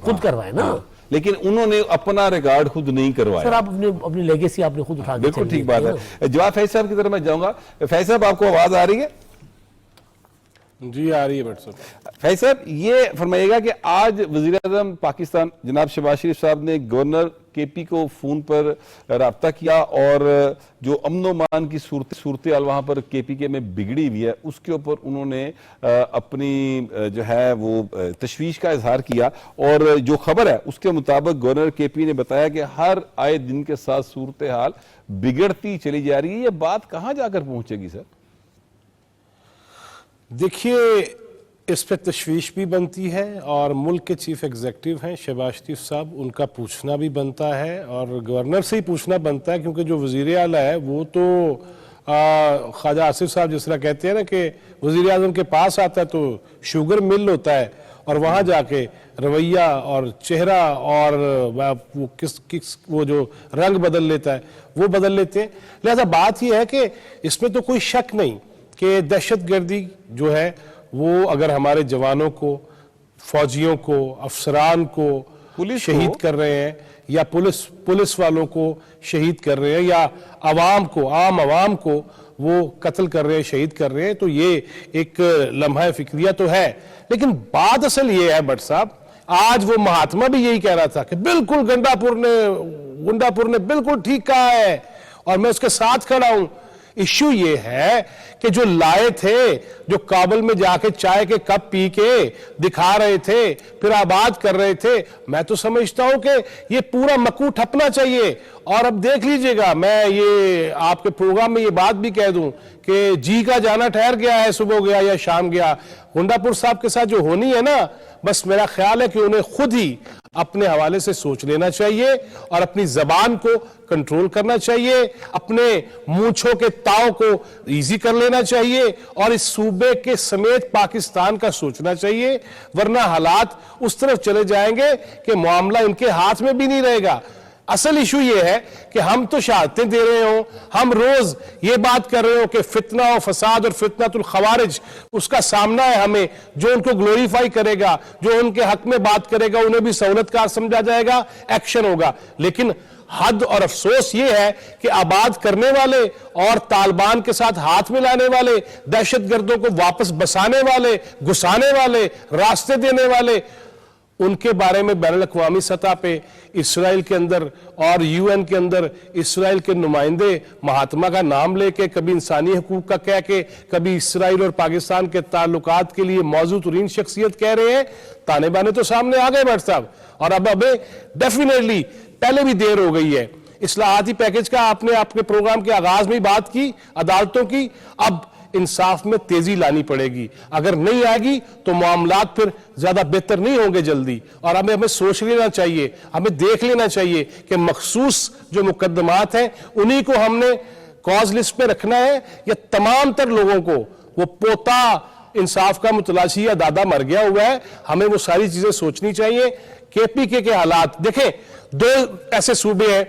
खुद करवाए ना। लेकिन उन्होंने अपना रिकॉर्ड खुद नहीं सर करवाया। आप अपनी लेगेसी आपने खुद उठा के बिल्कुल चलिए। ठीक बात है। जवाब फैज साहब की तरफ मैं जाऊंगा। फैज साहब आपको आवाज आ रही है? जी आ रही है भट्ट साहब। फैज साहब ये फरमाइएगा कि आज वजीर आजम पाकिस्तान जनाब शहबाज शरीफ साहब ने गवर्नर केपी को फोन पर राब्ता किया और जो अमनो मान की सूरत हाल वहां पर केपी के में बिगड़ी हुई है उसके ऊपर उन्होंने अपनी जो है वो तशवीश का इजहार किया। और जो खबर है उसके मुताबिक गवर्नर केपी ने बताया कि हर आए दिन के साथ सूरत हाल बिगड़ती चली जा रही है। ये बात कहां जाकर पहुंचेगी सर? देखिए इस पर तशवीश भी बनती है और मुल्क के चीफ एग्जीक्यूटिव हैं शहबाज शरीफ साहब, उनका पूछना भी बनता है और गवर्नर से ही पूछना बनता है, क्योंकि जो वजीर आला है वो तो ख्वाजा आसिफ साहब जिस तरह कहते हैं ना कि वजीर आजम के पास आता है तो शुगर मिल होता है और वहाँ जाके रवैया और चेहरा और वो किस वो जो रंग बदल लेता है वो बदल लेते हैं। लिहाजा बात यह है कि इसमें तो कोई शक नहीं कि दहशतगर्दी जो है वो अगर हमारे जवानों को, फौजियों को, अफसरान को शहीद कर रहे हैं या पुलिस वालों को शहीद कर रहे हैं या आवाम को, आम आवाम को वो कत्ल कर रहे हैं, शहीद कर रहे हैं, तो ये एक लम्हा फिक्रिया तो है। लेकिन बात असल ये है भट्ट साहब, आज वो महात्मा भी यही कह रहा था कि बिल्कुल गुंडापुर ने बिल्कुल ठीक कहा है और मैं उसके साथ खड़ा हूं। इश्यू ये है कि जो लाए थे, जो काबुल में जाके चाय के कप पी के दिखा रहे थे, फिर आबाद कर रहे थे, मैं तो समझता हूं कि ये पूरा मकू ठपना चाहिए। और अब देख लीजिएगा, मैं ये आपके प्रोग्राम में ये बात भी कह दूं कि जी का जाना ठहर गया है, सुबह गया या शाम गया। गुंडापुर साहब के साथ जो होनी है ना, बस मेरा ख्याल है कि उन्हें खुद ही अपने हवाले से सोच लेना चाहिए और अपनी जबान को कंट्रोल करना चाहिए, अपने मूंछों के ताव को इजी कर लेना चाहिए और इस सूबे के समेत पाकिस्तान का सोचना चाहिए, वरना हालात उस तरफ चले जाएंगे कि मामला इनके हाथ में भी नहीं रहेगा। असल इशू ये है कि हम तो शहादतें दे रहे हो, हम रोज ये बात कर रहे हो कि फितना और फसाद और फितनातुल खवारिज उसका सामना है हमें, जो उनको ग्लोरीफाई करेगा, जो उनके हक में बात करेगा उन्हें भी सहूलतकार समझा जाएगा, एक्शन होगा। लेकिन हद और अफसोस ये है कि आबाद करने वाले और तालिबान के साथ हाथ मिलाने वाले, दहशतगर्दों को वापस बसाने वाले, घुसाने वाले, रास्ते देने वाले, उनके बारे में बैनुल अक़वामी सतह पे इसराइल के अंदर और यूएन के अंदर इसराइल के नुमाइंदे महात्मा का नाम लेके, कभी इंसानी हकूक का कह के, कभी इसराइल और पाकिस्तान के ताल्लुकात के लिए मौजूद तरीन शख्सियत कह रहे हैं। ताने बाने तो सामने आ गए भट्ट साहब, और अब हमें डेफिनेटली पहले भी देर हो गई है। इस्लाहाती पैकेज का आपने आपके प्रोग्राम के आगाज में बात की, अदालतों की, अब इंसाफ में तेजी लानी पड़ेगी। अगर नहीं आएगी तो मामलात फिर ज्यादा बेहतर नहीं होंगे जल्दी। और हमें सोच लेना चाहिए, हमें देख लेना चाहिए कि मखसूस जो मुकदमात हैं उन्हीं को हमने कॉज लिस्ट पे रखना है या तमाम तर लोगों को। वो पोता इंसाफ का मुतलाशी या दादा मर गया हुआ है, हमें वो सारी चीजें सोचनी चाहिए। केपीके के हालात देखें, दो ऐसे सूबे हैं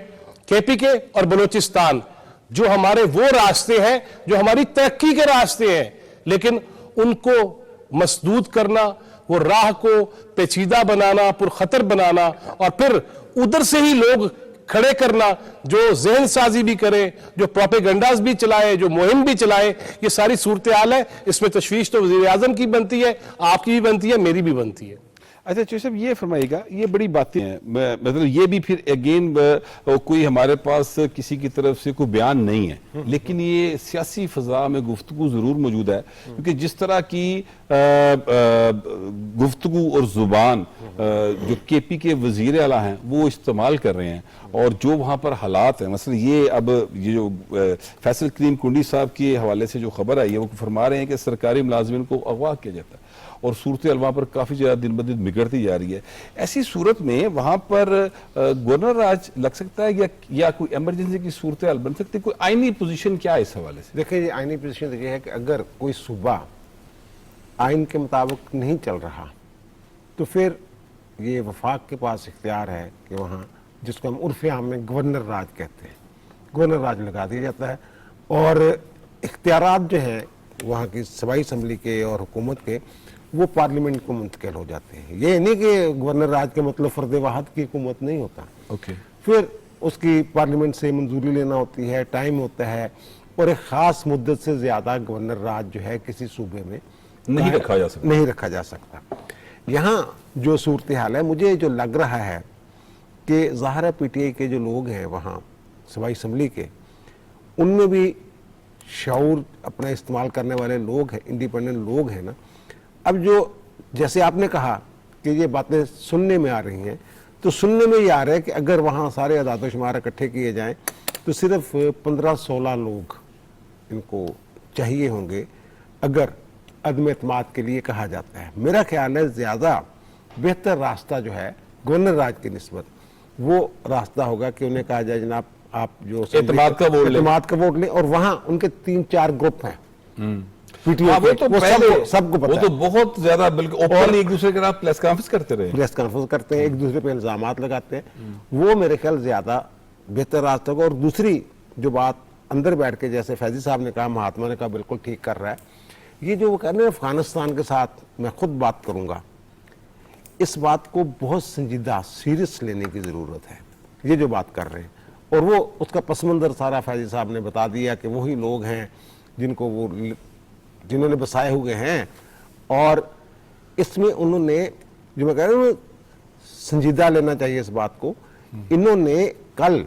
केपीके और बलूचिस्तान, जो हमारे वो रास्ते हैं जो हमारी तरक्की के रास्ते हैं, लेकिन उनको मसदूद करना, वो राह को पेचीदा बनाना, पुरखतर बनाना और फिर उधर से ही लोग खड़े करना जो जहन साजी भी करे, जो प्रोपेगेंडास भी चलाए, जो मुहिम भी चलाए, ये सारी सूरत हाल है। इसमें तशवीश तो वज़ीर आज़म की बनती है, आपकी भी बनती है, मेरी भी बनती है। अच्छा चौधरी साहब ये फरमाइएगा, ये बड़ी बातें हैं, मतलब ये भी फिर अगेन कोई हमारे पास किसी की तरफ से कोई बयान नहीं है, लेकिन ये सियासी फजा में गुफ्तगू जरूर मौजूद है, क्योंकि जिस तरह की गुफ्तगू और जुबान जो केपी के वजीर आला हैं वो इस्तेमाल कर रहे हैं, और जो वहाँ पर हालात हैं, मसलन ये अब ये जो फैसल करीम कुंडी साहब के हवाले से जो खबर आई है वो फरमा रहे हैं कि सरकारी मुलाजमिन को अगवा किया जाता है और सूरत हाल वहाँ पर काफ़ी ज़्यादा दिन ब दिन बिगड़ती जा रही है। ऐसी सूरत में वहाँ पर गवर्नर राज लग सकता है या कोई एमरजेंसी की सूरत हाल बन सकती है? कोई आईनी पोजीशन क्या है इस हवाले से? देखिए, आईनी पोजीशन ये है कि अगर कोई सूबा आइन के मुताबिक नहीं चल रहा तो फिर ये वफाक के पास इख्तियार है कि वहाँ, जिसको हम उर्फ़ आम में गवर्नर राज कहते हैं, गवर्नर राज लगा दिया जाता है और इख्तियारात जो हैं वहाँ की सूबाई असम्बली के और हुकूमत के वो पार्लियामेंट को मुंतकिल हो जाते हैं। ये नहीं कि गवर्नर राज का मतलब फर्द वाहद की हुकूमत नहीं होता। ओके, फिर उसकी पार्लियामेंट से मंजूरी लेना होती है, टाइम होता है, और एक खास मुद्दत से ज्यादा गवर्नर राज जो है किसी सूबे में नहीं रखा जा सकता। नहीं रखा जा सकता। यहाँ जो सूरत हाल है, मुझे जो लग रहा है कि ज़ाहिर है पीटीआई के जो लोग हैं वहाँ सूबाई असम्बली के, उनमें भी शऊर अपना इस्तेमाल करने वाले लोग हैं, इंडिपेंडेंट लोग हैं ना। अब जो जैसे आपने कहा कि ये बातें सुनने में आ रही हैं, तो सुनने में ये आ रहा है कि अगर वहाँ सारे आदाद शुमार इकट्ठे किए जाएं तो सिर्फ 15-16 लोग इनको चाहिए होंगे अगर अदम एतमाद के लिए कहा जाता है। मेरा ख्याल है ज़्यादा बेहतर रास्ता जो है गवर्नर राज की निस्बत वो रास्ता होगा कि उन्हें कहा जाए जनाब आप जो एतमाद का वोट लें, और वहाँ उनके 3-4 ग्रुप हैं पीटीआई हाँ, वो तो वो पहले सबको पता वो तो बहुत ज्यादा बिल्कुल ओपनली एक दूसरे के साथ प्रेस कॉन्फ्रेंस करते रहे, प्रेस कॉन्फ्रेंस करते हैं, एक दूसरे पे इल्जामात लगाते हैं। वो मेरे ख्याल ज्यादा बेहतर रास्ता होगा। और दूसरी जो बात अंदर बैठ के, जैसे फैजी साहब ने कहा, महात्मा ने कहा, बिल्कुल ठीक कर रहा है, ये जो वो कह रहे हैं अफगानिस्तान के साथ मैं खुद बात करूंगा, इस बात को बहुत संजीदा सीरियस लेने की जरूरत है, ये जो बात कर रहे हैं। और वो उसका पस मंजर सारा फैजी साहब ने बता दिया कि वही लोग हैं जिन्होंने बसाए हुए हैं, और इसमें उन्होंने जो मैं कह रहा हूँ संजीदा लेना चाहिए इस बात को। इन्होंने कल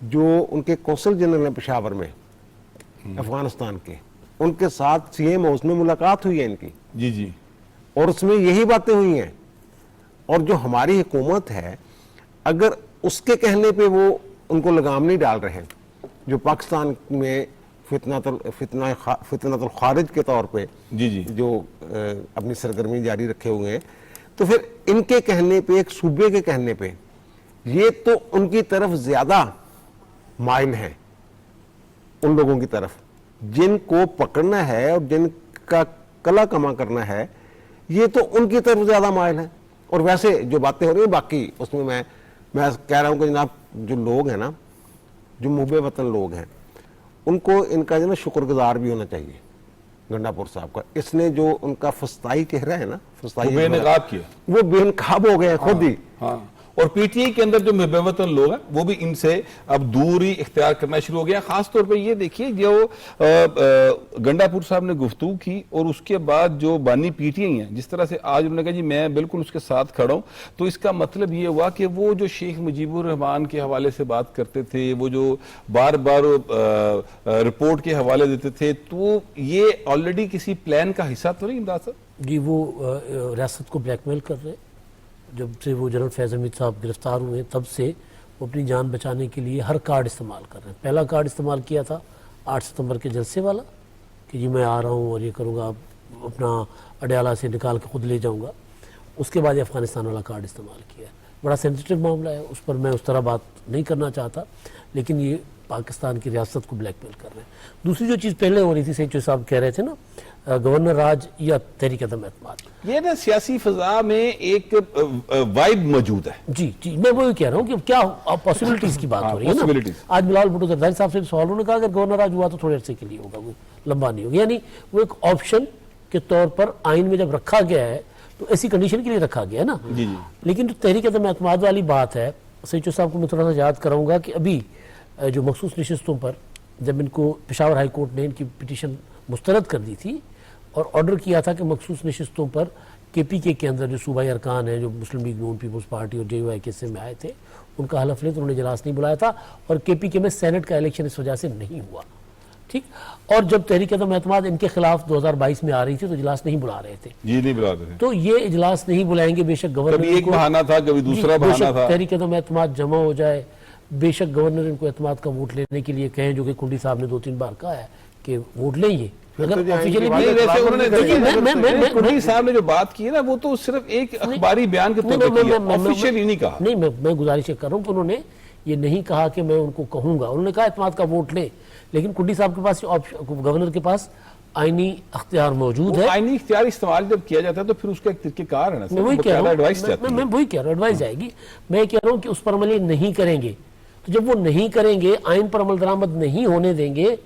जो उनके कौंसल जनरल हैं पेशावर में अफगानिस्तान के, उनके साथ सीएम हाउस में मुलाकात हुई है इनकी, जी जी, और उसमें यही बातें हुई हैं। और जो हमारी हुकूमत है, अगर उसके कहने पे वो उनको लगाम नहीं डाल रहे हैं, जो पाकिस्तान में फितनतुल खारिज के तौर पे जी जी, जो अपनी सरगर्मी जारी रखे हुए हैं, तो फिर इनके कहने पे, एक सूबे के कहने पे, ये तो उनकी तरफ ज्यादा माइल है, उन लोगों की तरफ जिनको पकड़ना है और जिनका कला कमा करना है, ये तो उनकी तरफ ज्यादा माइल है। और वैसे जो बातें हो रही हैं बाकी, उसमें मैं कह रहा हूं कि जनाब जो लोग हैं ना, जो मुहब्बे वतन लोग हैं, उनको इनका जो ना शुक्रगुजार भी होना चाहिए गंडापुर साहब का। इसने जो उनका फस्ताई चेहरा है ना, फस्ताई बेनकाब किया, वो बेनकाब हो गए खुद ही। हाँ, और पीटीआई के अंदर जो मुहब्बतन लोग हैं वो भी इनसे अब दूरी इख्तियार करना शुरू हो गया। खास तौर पे ये देखिए जो गंडापुर साहब ने गुफ्तगू की, और उसके बाद जो बानी पीटीआई हैं, जिस तरह से आज उन्होंने कहा जी मैं बिल्कुल उसके साथ खड़ा हूं, तो इसका मतलब ये हुआ कि वो जो शेख मुजीबुर रहमान के हवाले से बात करते थे, वो जो बार बार रिपोर्ट के हवाले देते थे, तो ये ऑलरेडी किसी प्लान का हिस्सा तो नहीं इमदाद साहब जी? वो रियासत को ब्लैकमेल कर रहे हैं। जब से वो जनरल फैज़ हमीद साहब गिरफ्तार हुए तब से वो अपनी जान बचाने के लिए हर कार्ड इस्तेमाल कर रहे हैं। पहला कार्ड इस्तेमाल किया था 8 सितंबर के जलसे वाला कि जी मैं आ रहा हूँ और ये करूँगा, अपना अडयाला से निकाल के खुद ले जाऊँगा। उसके बाद ये अफ़गानिस्तान वाला कार्ड इस्तेमाल किया। बड़ा सेंसिटिव मामला है, उस पर मैं उस तरह बात नहीं करना चाहता, लेकिन ये पाकिस्तान की रियासत को ब्लैकमेल कर रहे हैं। दूसरी जो चीज़ पहले हो रही थी, सेंचुरी साहब कह रहे थे ना, गवर्नर राज या तहरीक अदम एतमाद, ये ना सियासी फिजा में एक वाइब मौजूद है। जी जी, मैं वही कह रहा हूँ कि क्या पॉसिबिलिटीज की बात हो रही है ना। आज बिलावल भुट्टो जरदारी साहब से सवाल उन्होंने कहा अगर गवर्नर राज हुआ तो थोड़े अरसे के लिए होगा, वो लंबा नहीं होगा, यानी वो एक ऑप्शन के तौर पर आइन में जब रखा गया है तो ऐसी कंडीशन के लिए रखा गया है ना। जी जी। लेकिन जो तहरीक अदम एतमाद वाली बात है, सेंचुरी साहब को मैं थोड़ा सा याद कराऊंगा कि अभी जो मखसूस नशिस्तों पर जब इनको पेशावर हाई कोर्ट ने इनकी पिटीशन मुस्तरद कर दी थी और ऑर्डर किया था कि मखसूस नशिस्तों पर केपीके के अंदर जो सूबाई अरकान हैं, जो मुस्लिम लीग नून पीपल्स पार्टी और JUIK में आए थे, उनका हलफ ले, तो उन्होंने इजलास नहीं बुलाया था, और केपीके में सेनेट का इलेक्शन इस वजह से नहीं हुआ। ठीक, और जब तहरीक अदम एतमाद इनके खिलाफ 2022 में आ रही थी तो इजलास नहीं बुला रहे थे। जी नहीं बुला रहे थे। तो ये इजलास नहीं बुलाएंगे, बेशक गवर्नर कभी एक बहाना था, कभी दूसरा बहाना था, तहरीक अदम एतमाद जमा हो जाए, बेशक गवर्नर इनको एतमाद का वोट लेने के लिए कहें, जो कि कुंडी साहब ने 2-3 बार कहा है कि वोट लेंगे। अगर ऑफिशियली कुंडी साहब ने जो बात की है ना, वो तो सिर्फ एक अखबारी बयान के तौर पर किया, ऑफिशियली नहीं कहा। नहीं, मैं गुजारिश कर रहा हूँ कि उन्होंने ये नहीं कहा कि मैं उनको कहूंगा, उन्होंने कहा एतमाद का वोट ले, लेकिन कुंडी साहब के पास, गवर्नर के पास आईनी अख्तियार मौजूद है। आईनी इख्तियार इस्तेमाल जब किया जाता है तो फिर उसका एक तरीकेकार है ना, मैं वही कह रहा हूँ, एडवाइस जाती है। मैं वही कह रहा हूँ, एडवाइस जाएगी। मैं कह रहा हूँ कि उस पर अमल नहीं करेंगे, तो जब वो नहीं करेंगे, आइन पर अमल दरामद नहीं होने देंगे,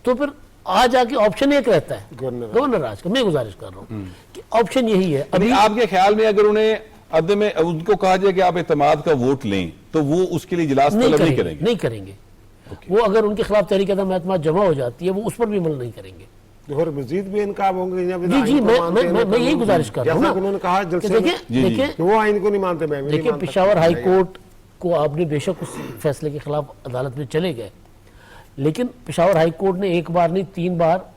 तो फिर आज आके ऑप्शन एक रहता है गवर्नर गवर्नर राज का। मैं गुजारिश कर रहा हूँ कि ऑप्शन यही है। अभी आपके ख्याल में अगर उन्हें अदम में उनको कहा जाए कि आप इत्तेमाद का वोट लें तो वो उसके लिए इजलास तलब नहीं करेंगे? नहीं करेंगे। वो अगर उनके खिलाफ तहरीक अदम एतमाद जमा हो जाती है वो उस पर भी अमल नहीं करेंगे। और मजीद भी इनकाब होंगे। जी जी, मैं यही गुजारिश कर रहा हूँ ना। उन्होंने कहा देखिए वो आइन को नहीं मानते। मैं भी नहीं देखिए, मानता। पेशावर हाई कोर्ट को आपने बेशक उस फैसले के खिलाफ अदालत में चले गए, लेकिन पेशावर हाई कोर्ट ने एक बार नहीं 3 बार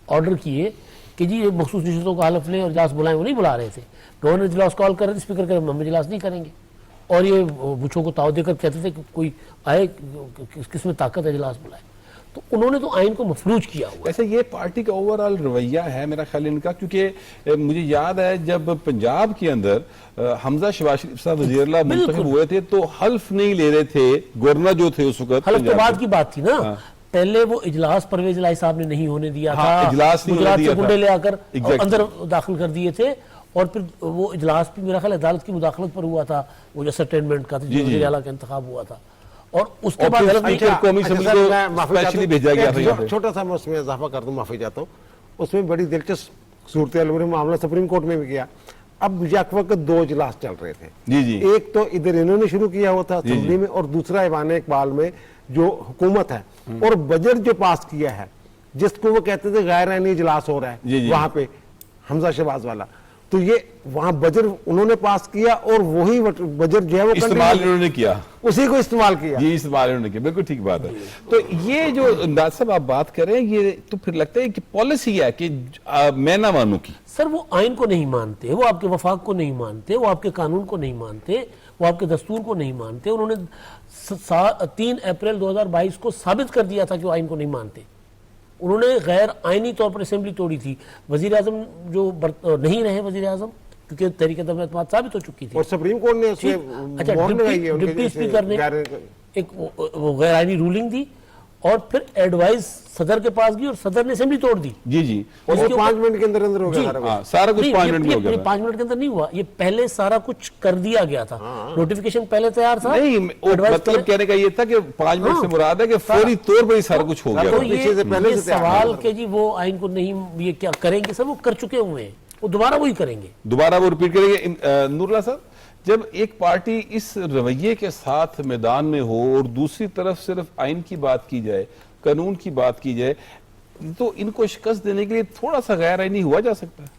ऑर्डर किए कि जी ये मखसूस नशस्तों का हलफ लें और इजलास बुलाएं। वो नहीं बुला रहे थे। गवर्नर इजलास कॉल कर रहे थे, स्पीकर कह हम इजलास नहीं करेंगे, और ये बुछों को ताव देकर कहते थे कि कोई आए किस में ताकत है इजलास बुलाए। तो उन्होंने तो आइन को मफलूज किया हुआ। ऐसे ये पार्टी का ओवरऑल रवैया है मेरा ख्याल इनका, क्योंकि मुझे याद है जब पंजाब के अंदर हमजा शहबाज शरीफ साहब वज़ीर-ए-आला मुंतखब हुए थे तो हल्फ नहीं ले रहे थे गवर्नर जो थे उस वक्त। हल्फ तो बाद की बात थी ना। पहले वो इजलास परवेज इलाही साहब ने नहीं होने दिया था। इजलास नहीं गुजरात होने से दिया गुंडे था। ले आकर Exactly. अंदर दाखिल कर दिए थे, और फिर वो इजलास भी मेरा ख्याल अदालत की मुदाखलत पर हुआ था, वो जो सर्टेनमेंट का जो वज़ीर आला का इंतखाब हुआ था, और उसके बाद हल्फ नहीं किया। कौमी असेंबली को स्पेशली भेजा गया था यहाँ पे। छोटा सा मैं उसमें इजाफा कर दूं, माफी चाहता हूँ। उसमें बड़ी दिलचस्प सूरत मामला सुप्रीम कोर्ट में भी किया। अब वक्त 2 इजलास चल रहे थे। जी जी। एक तो इधर इन्होंने शुरू किया हुआ था असेंबली में, और दूसरा ईवान इकबाल में जो हुकूमत है और बजट जो पास किया है, जिसको वो कहते थे गैर आईनी इजलास हो रहा है वहां पे हमजा शहबाज वाला, तो ये वहां बजट उन्होंने पास किया और वही बजट जो है वो इस्तेमाल इन्होंने किया, उसी को इस्तेमाल किया। ये इस्तेमाल इन्होंने किया, बिल्कुल ठीक बात है। तो ये जो अंदाज साहब आप बात कर रहे हैं, ये तो फिर लगता है कि पॉलिसी है कि मैं ना मानूं की। सर वो आइन को नहीं मानते, वो आपके वफाक को नहीं मानते, वो आपके कानून को नहीं मानते, वो आपके दस्तूर को नहीं मानते। उन्होंने 3 अप्रैल 2022 को साबित कर दिया था कि वो आइन को नहीं मानते। उन्होंने गैर आइनी तौर पर असेंबली तोड़ी थी। वजीर आजम जो नहीं रहे वजीर आजम, क्योंकि तहरीक अदम एतमाद साबित हो चुकी थी और सुप्रीम कोर्ट ने उसमें अच्छा, मोहर लगाई है उनके डिप्टी स्पीकर ने जैसे एक वो गैर आइनी रूलिंग दी, और फिर एडवाइस सदर के पास गई और सदर ने असेंबली तोड़ दी। जी जी। और वो 5 मिनट के अंदर अंदर हो गया सारा कुछ। हाँ, सारा कुछ नहीं, 5 मिनट में हो गया। 5 मिनट के अंदर नहीं हुआ, ये पहले सारा कुछ कर दिया गया था। नोटिफिकेशन पहले तैयार था। नहीं, मतलब कहने का ये था कि 5 मिनट से मुराद है कि फौरी तौर पर ही सारा कुछ हो गया। तो पीछे से पहले ये से तैयार सवाल के जी वो आइन को नहीं ये क्या करेंगे, सर वो कर चुके हुए हैं, वो दोबारा वही करेंगे। दोबारा वो रिपीट करेंगे। नूरुल्लाह साहब, जब एक पार्टी इस रवैये के साथ मैदान में हो और दूसरी तरफ सिर्फ आइन की बात की जाए, कानून की बात की जाए, तो इनको शिकस्त देने के लिए थोड़ा सा गैर आइनी हुआ जा सकता है?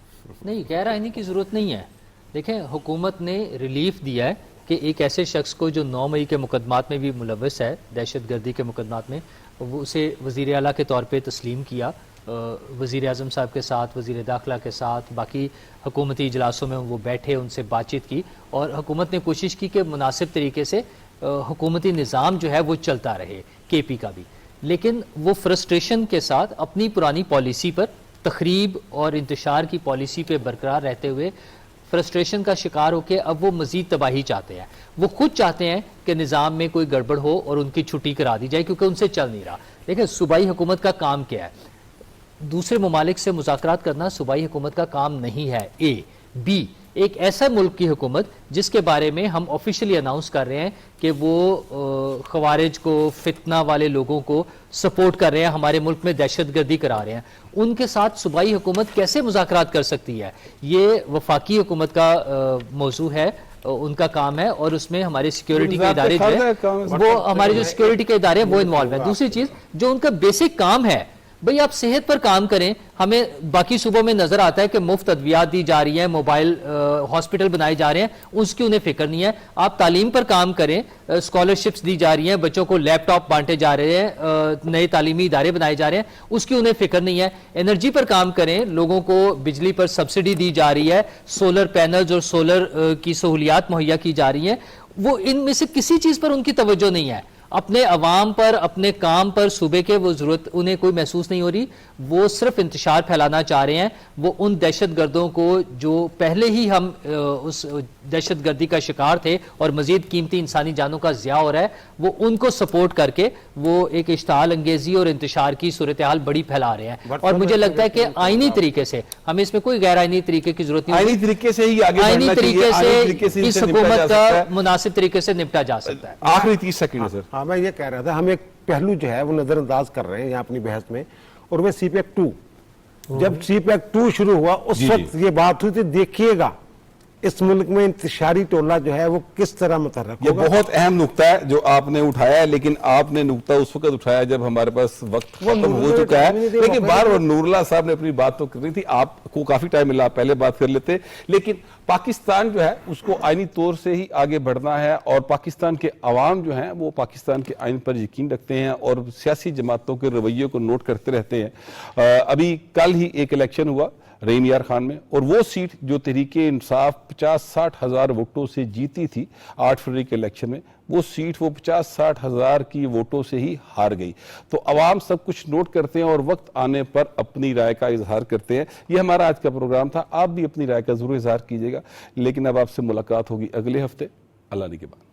नहीं, गैर आइनी की ज़रूरत नहीं है। देखें, हुकूमत ने रिलीफ दिया है कि एक ऐसे शख्स को जो 9 मई के मुकदमात में भी मुलव्वस है, दहशतगर्दी के मुकदमात में, वो उसे वज़ीर आला के तौर पे तस्लीम किया। वज़ीर आज़म साहब के साथ, वज़ीर दाखिला के साथ, बाकी हुकूमती इजलासों में वो बैठे, उनसे बातचीत की, और हुकूमत ने कोशिश की कि मुनासिब तरीके से हुकूमती निज़ाम जो है वो चलता रहे, KP का भी। लेकिन वो फ्रस्ट्रेशन के साथ अपनी पुरानी पॉलिसी पर, तखरीब और इंतशार की पॉलिसी पे बरकरार रहते हुए फ्रस्ट्रेशन का शिकार होकर अब वो मज़ीद तबाही चाहते हैं। वो खुद चाहते हैं कि निज़ाम में कोई गड़बड़ हो और उनकी छुट्टी करा दी जाए, क्योंकि उनसे चल नहीं रहा। देखिए, सूबाई हुकूमत का काम क्या है? दूसरे ममालिक से मुज़ाकरात करना सूबाई हुकूमत का काम नहीं है। B, एक ऐसा मुल्क की हुकूमत जिसके बारे में हम ऑफिशियली अनाउंस कर रहे हैं कि वो खवारिज को, फितना वाले लोगों को सपोर्ट कर रहे हैं, हमारे मुल्क में दहशतगर्दी करा रहे हैं, उनके साथ सूबाई हुकूमत कैसे मुज़ाकरात कर सकती है? ये वफाकी हुकूमत का मौजू है, उनका काम है, और उसमें हमारे सिक्योरिटी के इदारे जो है वो, हमारे जो सिक्योरिटी के इदारे हैं वो इन्वॉल्व है। दूसरी चीज़, जो उनका बेसिक काम है, भाई आप सेहत पर काम करें। हमें बाकी सूबों में नजर आता है कि मुफ्त अद्वियात दी जा रही हैं, मोबाइल हॉस्पिटल बनाए जा रहे हैं, उसकी उन्हें फिक्र नहीं है। आप तालीम पर काम करें, स्कॉलरशिप्स दी जा रही हैं, बच्चों को लैपटॉप बांटे जा रहे हैं, नए तालीमी इदारे बनाए जा रहे हैं, उसकी उन्हें फिक्र नहीं है। एनर्जी पर काम करें, लोगों को बिजली पर सब्सिडी दी जा रही है, सोलर पैनल्स और सोलर की सहूलियात मुहैया की जा रही हैं, वो इनमें से किसी चीज़ पर उनकी तवज्जो नहीं है। अपने अवाम पर, अपने काम पर, सूबे के वो जरूरत उन्हें कोई महसूस नहीं हो रही। वो सिर्फ इंतशार फैलाना चाह रहे हैं। वो उन दहशत गर्दों को जो पहले ही हम उस दहशत गर्दी का शिकार थे और मजीद कीमती इंसानी जानों का ज़िया हो रहा है, वो उनको सपोर्ट करके वो एक इश्ताल अंगेजी और इंतशार की सूरत हाल बड़ी फैला रहे हैं। और मुझे लगता है कि आईनी तरीके से, हमें इसमें कोई गैर आईनी तरीके की जरूरत नहीं, आईनी तरीके से ही आगे आईनी तरीके से इस हुकूमत का मुनासिब तरीके से निपटा जा सकता है। आखिरी 30 सेकंड सर। हाँ, मैं ये कह रहा था, हम एक पहलू जो है वो नजरअंदाज कर रहे हैं यहाँ अपनी बहस में, और वे सीपैक 2। जब सीपैक 2 शुरू हुआ उस जी, वक्त ये बात हुई थी, देखिएगा इस मुल्क में इंतशारी टोला जो है वो किस तरह मुतहर्रक ये होगा। बहुत अहम नुक्ता है जो आपने उठाया है, लेकिन आपने नुक्ता उस वक्त उठाया जब हमारे पास वक्त खत्म हो चुका है। लेकिन बार बार नूरुल्लाह साहब ने अपनी बात तो कर रही थी, आपको काफी टाइम मिला, पहले बात कर लेते। लेकिन पाकिस्तान जो है उसको आईनी तौर से ही आगे बढ़ना है और पाकिस्तान के अवाम जो हैं वो पाकिस्तान के आइन पर यकीन रखते हैं और सियासी जमातों के रवैये को नोट करते रहते हैं। अभी कल ही एक इलेक्शन हुआ रहीम यार खान में, और वो सीट जो तहरीके इंसाफ 50-60 हज़ार वोटों से जीती थी 8 फरवरी के इलेक्शन में, वो सीट वो 50-60 हज़ार की वोटों से ही हार गई। तो अवाम सब कुछ नोट करते हैं और वक्त आने पर अपनी राय का इजहार करते हैं। ये हमारा आज का प्रोग्राम था, आप भी अपनी राय का जरूर इजहार कीजिएगा। लेकिन अब आपसे मुलाकात होगी अगले हफ्ते अल्लाह ने के बाद।